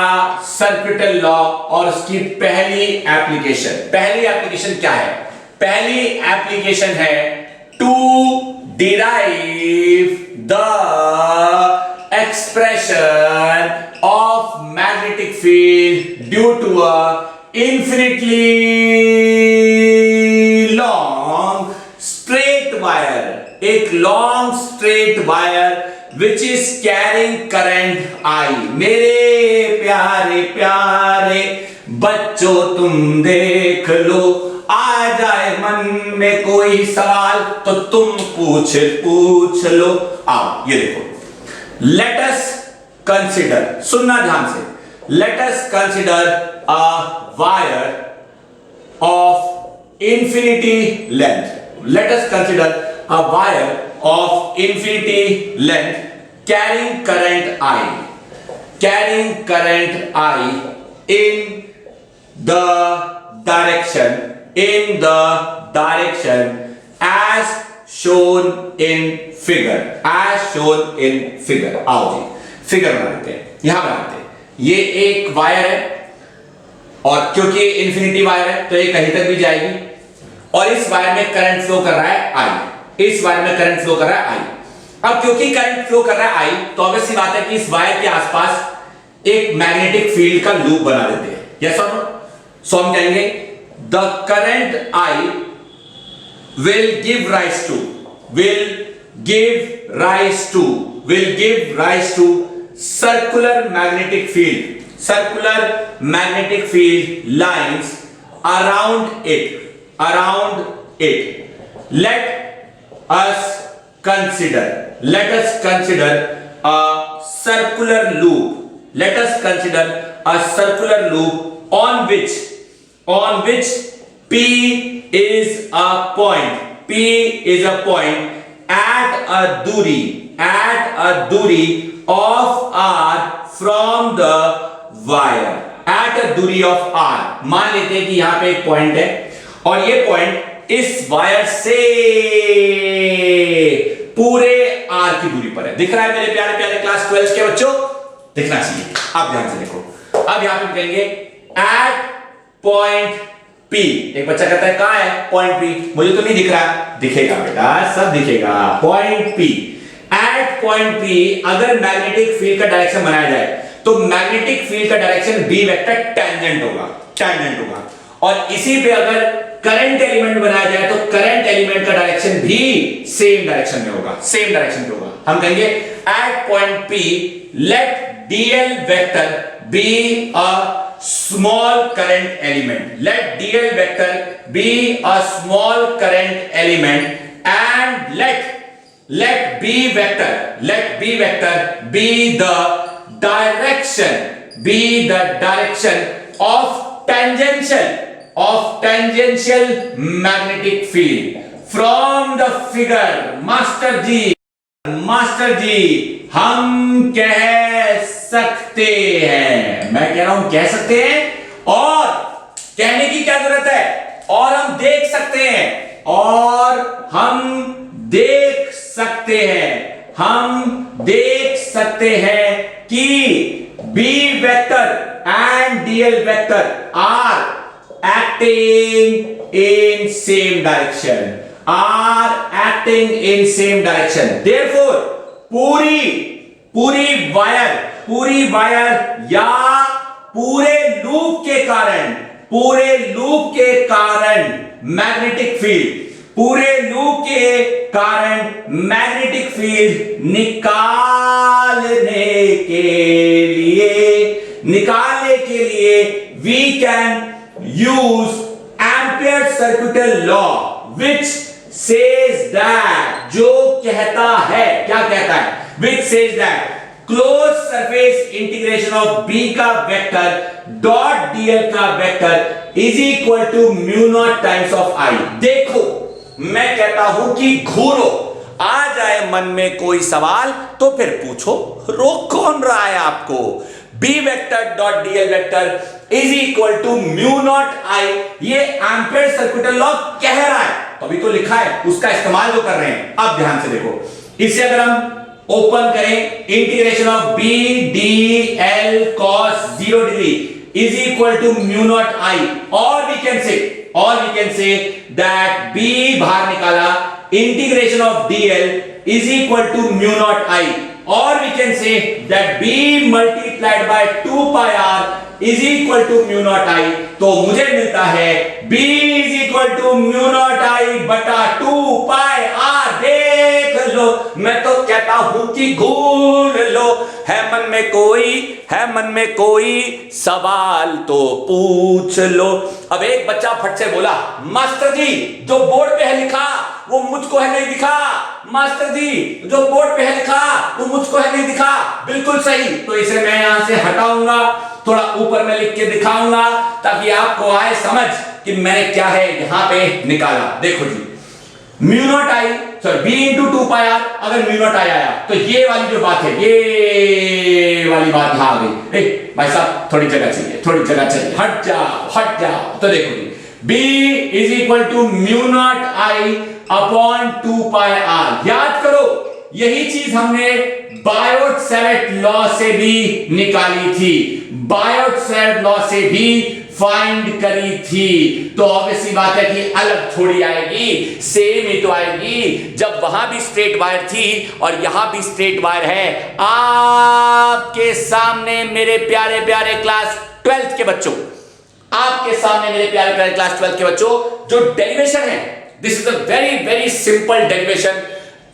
सर्किटल लॉ और उसकी पहली एप्लीकेशन क्या है? पहली एप्लीकेशन है to derive the expression of magnetic field due to a infinitely long straight wire, एक long straight wire which is carrying current I। मेरे प्यारे प्यारे बच्चों तुम देख लो, आ जाए मन में कोई सवाल तो तुम पूछ लो। आओ ये देखो, let us consider, सुनना ध्यान से, let us consider a wire of infinity length। Let us consider a wire of infinity length carrying current I, carrying current I in the direction as shown in figure, as shown in figure। आओ जी figure बनाते हैं, यहां बनाते हैं। ये एक wire है और क्योंकि ये इंफिनिटी वायर है तो ये कहीं तक भी जाएगी और इस वायर में करंट फ्लो कर रहा है आई, इस वायर में करंट फ्लो कर रहा है आई। अब क्योंकि करंट फ्लो कर रहा है आई तो ऑब्वियस सी बात है कि इस वायर के आसपास एक मैग्नेटिक फील्ड का लूप बना देते हैं। यस और नो? सो हम कहेंगे the current I will give rise to circular magnetic field lines around it। let us consider a circular loop on which P is a point at a दूरी of r from the wire, at a दूरी of r। मान लेते हैं कि यहां पे एक point है और ये पॉइंट इस वायर से पूरे r की दूरी पर है। दिख रहा है मेरे प्यारे प्यारे क्लास 12 के बच्चों? दिखना चाहिए। आप ध्यान से देखो, अब यहां पे कहेंगे at point P। एक बच्चा कहता है कहां है पॉइंट P? मुझे तो नहीं दिख रहा। दिखेगा बेटा, सब दिखेगा। Point P, at point P अगर मैग्नेटिक फील्ड का डायरेक्शन बनाया जाए तो मैग्नेटिक फील्ड का डायरेक्शन B वेक्टर टेंजेंट होगा और इसी पे अगर करंट एलिमेंट बनाया जाए तो करंट एलिमेंट का डायरेक्शन भी सेम डायरेक्शन में होगा। हम कहेंगे at point P let dl vector be a small current element, let dl vector be a small current element and let b vector be the direction of tangential magnetic field from the figure। Master ji हम कह सकते हैं, मैं कह रहा हूं कह सकते हैं और कहने की क्या जरूरत है, और हम देख सकते हैं कि B vector and DL vector are acting in same direction, therefore पूरी वायर या पूरे लूप के कारण मैग्नेटिक फील्ड निकालने के लिए we can use Ampere circuital law which says that, जो कहता है, क्या कहता है, which says that closed surface integration of B का वेक्टर डॉट dl का vector is equal to mu naught times of I। देखो मैं कहता हूं कि घूरो, आ जाए मन में कोई सवाल तो फिर पूछो, रोक कौन रहा है आपको। B vector dot dl vector is equal to mu not I, ये एम्पियर सर्कुलर लॉ कह रहा है, अभी तो लिखा है, उसका इस्तेमाल जो कर रहे हैं। अब ध्यान से देखो, इसे अगर हम ओपन करें, integration of b dl cos 0 degree is equal to mu not I, और we can say that b बाहर निकाला, integration of dl is equal to mu not I, और we can say that b multiplied by 2 pi r is equal to mu naught I। तो मुझे मिलता है B is equal to mu not I बटा 2 pi are. देख लो, मैं तो कहता हूं कि घूर लो, है मन में कोई सवाल तो पूछ लो। अब एक बच्चा फट से बोला, मास्टर जी जो बोर्ड पे है लिखा वो मुझको है नहीं दिखा। मास्टर जी जो बोर्ड पे है लिखा वो मुझको है नहीं दिखा। बिल्कुल सही, तो इसे मैं यहां से हटाऊंगा, थोड़ा ऊपर में लिख के दिखाऊंगा ताकि आपको आए समझ कि मैंने क्या है यहां पे निकाला। देखो जी, mu not I sorry B into 2 pi R, अगर म्यू नॉट आई आया तो ये वाली जो बात है, ये वाली बात यहां आ गई। भाई साहब थोड़ी जगह चाहिए, हट जाओ। तो देखो जी, B is equal to mu not I upon 2 pi R. याद करो, यही चीज हमने बायोट-सैवर्ट लॉ से भी निकाली थी, बायोट-सैवर्ट लॉ से भी फाइंड करी थी। तो ऑब्वियसली बात है कि अलग थोड़ी आएगी, सेम ही तो आएगी। जब वहां भी स्ट्रेट वायर थी और यहां भी स्ट्रेट वायर है। आपके सामने मेरे प्यारे प्यारे क्लास 12th के बच्चों, आपके सामने मेरे प्यारे प्यारे क्लास 12th के बच्चों, जो डेरिवेशन है, this is a very very simple derivation.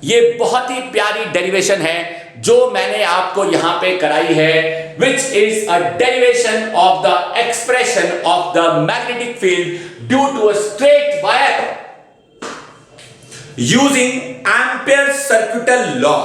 ये बहुत ही प्यारी डेरिवेशन है जो मैंने आपको यहां पे कराई है, which is a derivation of the expression of the magnetic field due to a straight wire using Ampere's circuital law.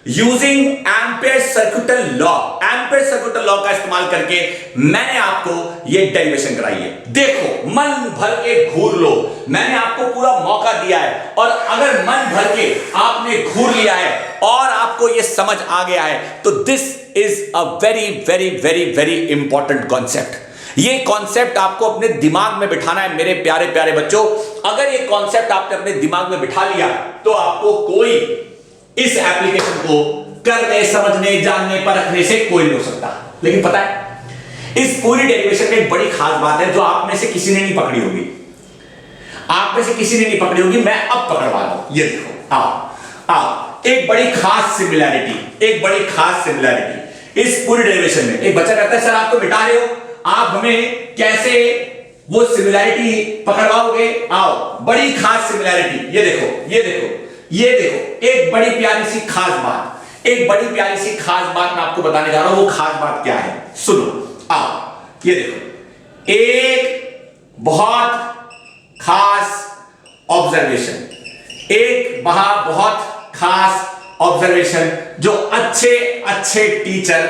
Using ampere circuital law, ampere circuital law का इस्तेमाल करके मैंने आपको यह डेरिवेशन कराई है। देखो, मन भर के घूर लो, मैंने आपको पूरा मौका दिया है, और अगर मन भर के आपने घूर लिया है और आपको यह समझ आ गया है तो this is a very very very very important concept. ये कॉन्सेप्ट आपको अपने दिमाग में बिठाना है मेरे प्यारे प्यारे बच्चों। अगर ये कॉन्सेप्ट आपने अपने दिमाग में बिठा लिया तो आपको कोई इस एप्लीकेशन को करने, समझने, जानने, परखने से कोई नहीं हो सकता। लेकिन पता है, इस पूरी डेरिवेशन में एक बड़ी खास बात है जो आप में से किसी ने नहीं पकड़ी होगी, आप में से किसी ने नहीं पकड़ी होगी, मैं अब पकड़वा रहा हूं। ये देखो, आओ, एक बड़ी खास सिमिलैरिटी इस पूरी डेरिवेशन में। एक बच्चा कहता है सर आप तो मिटा रहे हो, आप हमें कैसे वो सिमिलैरिटी पकड़वाओगे? आओ, बड़ी खास सिमिलैरिटी, ये देखो, एक बड़ी प्यारी सी खास बात मैं आपको बताने जा रहा हूं। वो खास बात क्या है, सुनो। आओ, ये देखो, एक बहुत खास ऑब्जर्वेशन जो अच्छे टीचर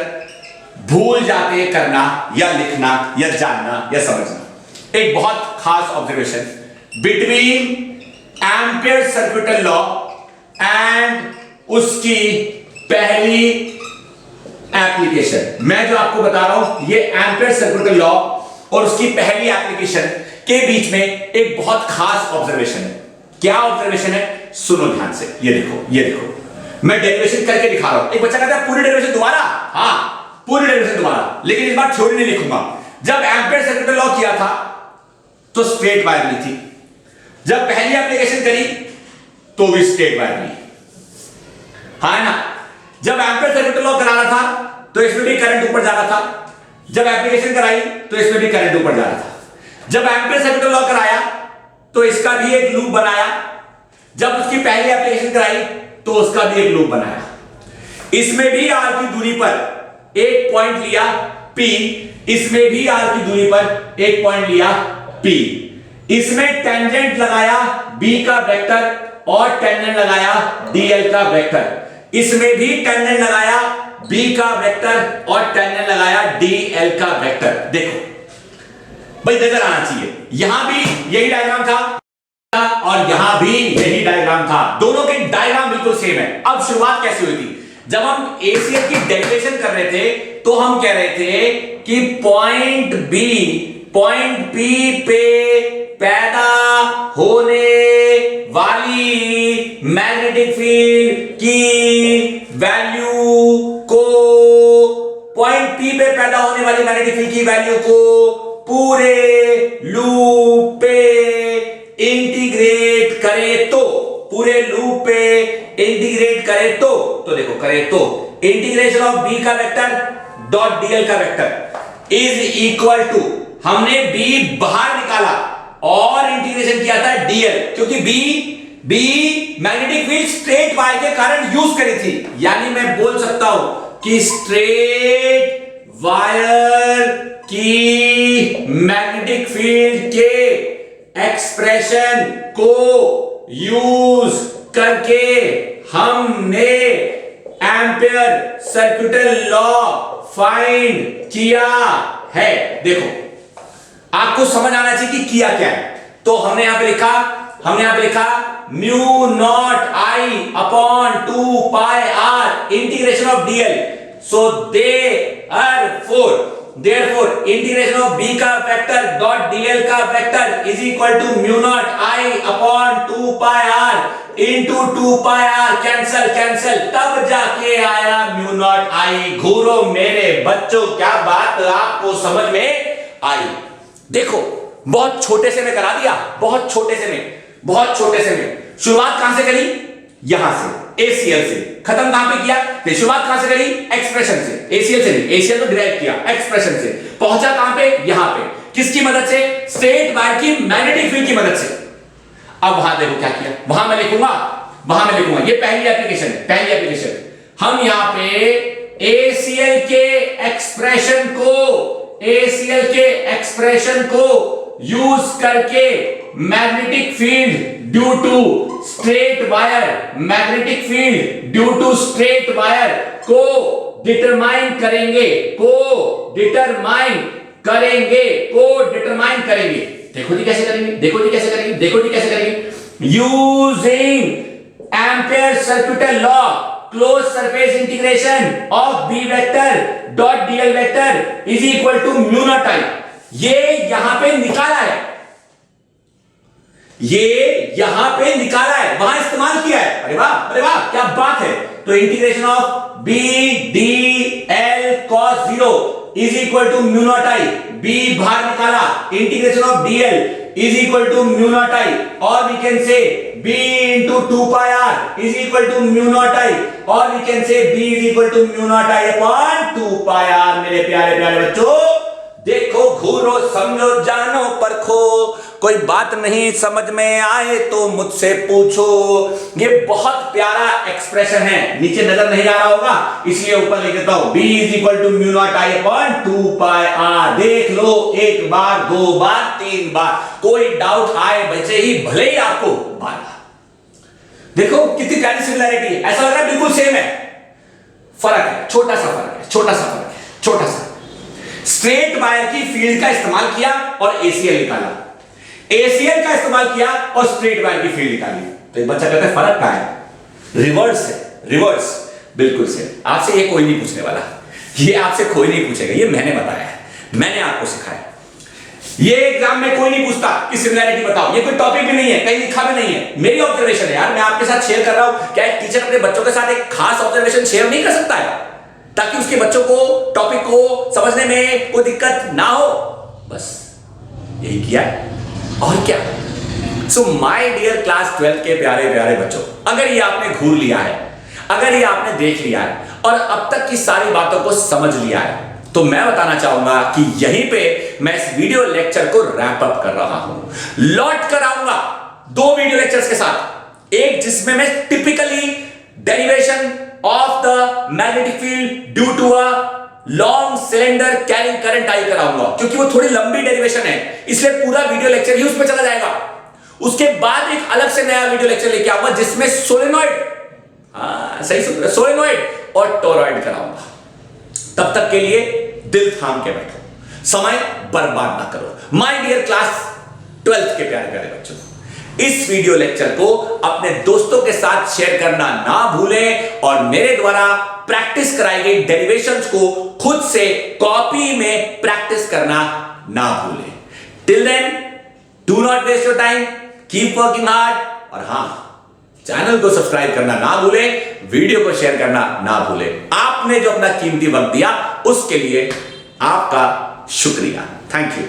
भूल जाते हैं करना या लिखना या जानना या समझना। एक बहुत खास observation between ampere circuital law and उसकी पहली एप्लीकेशन। मैं जो आपको बता रहा हूं ये एम्पेयर सर्किटल लॉ और उसकी पहली एप्लीकेशन के बीच में एक बहुत खास ऑब्जर्वेशन है। क्या ऑब्जर्वेशन है, सुनो ध्यान से। ये देखो, मैं डेरिवेशन करके दिखा रहा हूं। एक बच्चा कहता है पूरी डेरिवेशन दोबारा, हाँ पूरी डेरिवेशन दोबारा, लेकिन इस बार थ्योरी नहीं लिखूंगा। जब एम्पेयर सर्किटल लॉ किया था तो स्ट्रेट वायर नहीं थी, जब पहली एप्लीकेशन करी तो भी स्ट्रेट वायर नहीं, हाँ ना। जब एम्पेयर सर्किटल लॉ कराना था तो इसमें भी करंट ऊपर जा रहा था, जब एप्लीकेशन कराई तो इसमें भी करंट ऊपर जा रहा था। जब एम्पेयर सर्किटल लॉ कराया तो इसका भी एक लूप बनाया, जब उसकी पहली एप्लीकेशन कराई तो उसका भी एक लूप बनाया। इसमें भी आर की दूरी पर एक पॉइंट लिया P, इसमें भी आर की दूरी पर एक पॉइंट लिया P। इसमें टेंजेंट लगाया B का वेक्टर और टेंजेंट लगाया DL का वेक्टर। इसमें भी टेंजेंट लगाया B का वेक्टर और टेंजेंट लगाया DL का वेक्टर। देखो भाई, नजर आना चाहिए, यहां भी यही डायग्राम था और यहां भी यही डायग्राम था, दोनों के डायग्राम बिल्कुल सेम है। अब शुरुआत कैसे हुई थी? जब हम ACL की डेरिवेशन कर रहे थे तो हम कह रहे थे कि पॉइंट P पे पैदा होने वाली मैग्नेटिक फील्ड की वैल्यू को, पॉइंट P पे पैदा होने वाली मैग्नेटिक फील्ड की वैल्यू को पूरे लूप पे इंटीग्रेट करे तो, पूरे लूप पे इंटीग्रेट करे तो देखो, करे तो इंटीग्रेशन ऑफ B का वेक्टर डॉट DL का वेक्टर इज इक्वल टू हमने b बाहर निकाला और इंटीग्रेशन किया था dl, क्योंकि b magnetic field straight wire के कारण यूज करी थी। यानी मैं बोल सकता हूं कि स्ट्रेट वायर की मैग्नेटिक फील्ड के एक्सप्रेशन को यूज करके हमने एम्पियर सर्किटल लॉ फाइंड किया है। देखो, आपको समझ आना चाहिए कि किया क्या है। तो हमने यहां पे लिखा mu not I upon 2 pi R integration of DL. So therefore integration of B का वेक्टर डॉट डीएल का vector is equal to mu not I upon 2 pi R into 2 pi R. Cancel, तब जाके आया mu not I. घूरो मेरे बच्चों, क्या बात आपको समझ में आई? देखो, बहुत छोटे से में करा दिया, बहुत छोटे से में। शुरुआत कहां से करी? यहां से, ACL से। खत्म कहां पे किया? तो शुरुआत कहां से करी? एक्सप्रेशन से। ACL से नहीं, ACL तो डिराइव किया, एक्सप्रेशन से। पहुंचा कहां पे? यहां पे। किसकी मदद से? स्ट्रेट वायर की मैग्नेटिक फील्ड की मदद से। अब वहां देखो क्या किया, वहां मैं लिखूंगा ये पहली एप्लीकेशन। हम यहां पे ACL के एक्सप्रेशन को यूज करके magnetic field due to straight wire को डिटरमाइन करेंगे। देखो जी कैसे करेंगे। Using Ampere circuital law, close surface integration of B vector dot DL vector is equal to mu not I. ये यहां पे निकाला है, वहां इस्तेमाल किया है। अरे वाह, क्या बात है। तो integration of B D L cos 0 is equal to mu not I. B बाहर निकाला, integration of DL is equal to mu naught I, or we can say b into 2 pi r is equal to mu naught I, or we can say b is equal to mu naught I upon 2 pi r। मेरे प्यारे बच्चों, देखो, घूरो, समझो, जानो, परखो। कोई बात नहीं समझ में आए तो मुझसे पूछो। ये बहुत प्यारा एक्सप्रेशन है, नीचे नजर नहीं आ रहा होगा इसलिए ऊपर लिख देता हूं। b is equal to mu naught I upon 2 pi r। देख लो, एक बार, 2 बार, 3 बार, कोई डाउट आए बच्चे ही भले ही आपको बार। देखो कितनी प्यारी सिमिलैरिटी है, ऐसा लग रहा है बिल्कुल सेम है। फर्क है, छोटा सा। स्ट्रेट वायर की फील्ड का इस्तेमाल किया और ACL निकाला, ACL का इस्तेमाल किया और स्ट्रेट वायर की फील्ड निकाली। तो एक बच्चा कहता है फर्क क्या है? रिवर्स, बिल्कुल से। आपसे ये कोई नहीं पूछने वाला, ये आपसे कोई नहीं पूछेगा, ये मैंने बताया है, मैंने आपको सिखाया। ये एग्जाम में कोई नहीं पूछता कि सिमिलैरिटी बताओ, ये कोई टॉपिक भी नहीं है, कहीं लिखा भी नहीं है, मेरी ऑब्जर्वेशन है यार, मैं आपके साथ शेयर कर रहा हूं। क्या एक टीचर अपने बच्चों के साथ एक खास ऑब्जर्वेशन शेयर नहीं कर सकता है ताकि उसके बच्चों को टॉपिक को समझने में कोई दिक्कत ना हो? बस यही किया और क्या। सो माय डियर क्लास 12 के प्यारे बच्चों, अगर ये आपने घूर लिया है, अगर ये आपने देख लिया है और अब तक की सारी बातों को समझ लिया है, तो मैं बताना चाहूंगा कि यहीं पे मैं इस वीडियो लेक्चर को रैप अप कर रहा हूं। लौट कर आऊंगा 2 वीडियो लेक्चर्स के साथ, एक जिसमें मैं typically derivation of the magnetic field due to a long cylinder carrying current I कराऊंगा, क्योंकि वो थोड़ी लंबी डेरिवेशन है, इसलिए पूरा वीडियो लेक्चर ही उसमें चला जाएगा। उसके बाद एक अलग से नया वीडियो लेक्चर लेके आऊंगा जिसमें सोलेनॉइड, सही सुन रहे, सोलेनॉइड और टोरॉइड कराऊंगा। तब तक के लिए दिल थाम के बैठो, समय बर्बाद ना करो। माय डियर क्लास 12 के प्यारे बच्चों, इस वीडियो लेक्चर को अपने दोस्तों के साथ शेयर करना ना भूलें और मेरे द्वारा प्रैक्टिस कराई गई डेरिवेशंस को खुद से कॉपी में प्रैक्टिस करना ना भूलें। Till then, do not waste your time, keep working hard, और हां, चैनल को सब्सक्राइब करना ना भूलें, वीडियो को शेयर करना ना भूलें। आपने जो अपना कीमती वक्त दिया उसके लिए आपका शुक्रिया। Thank you.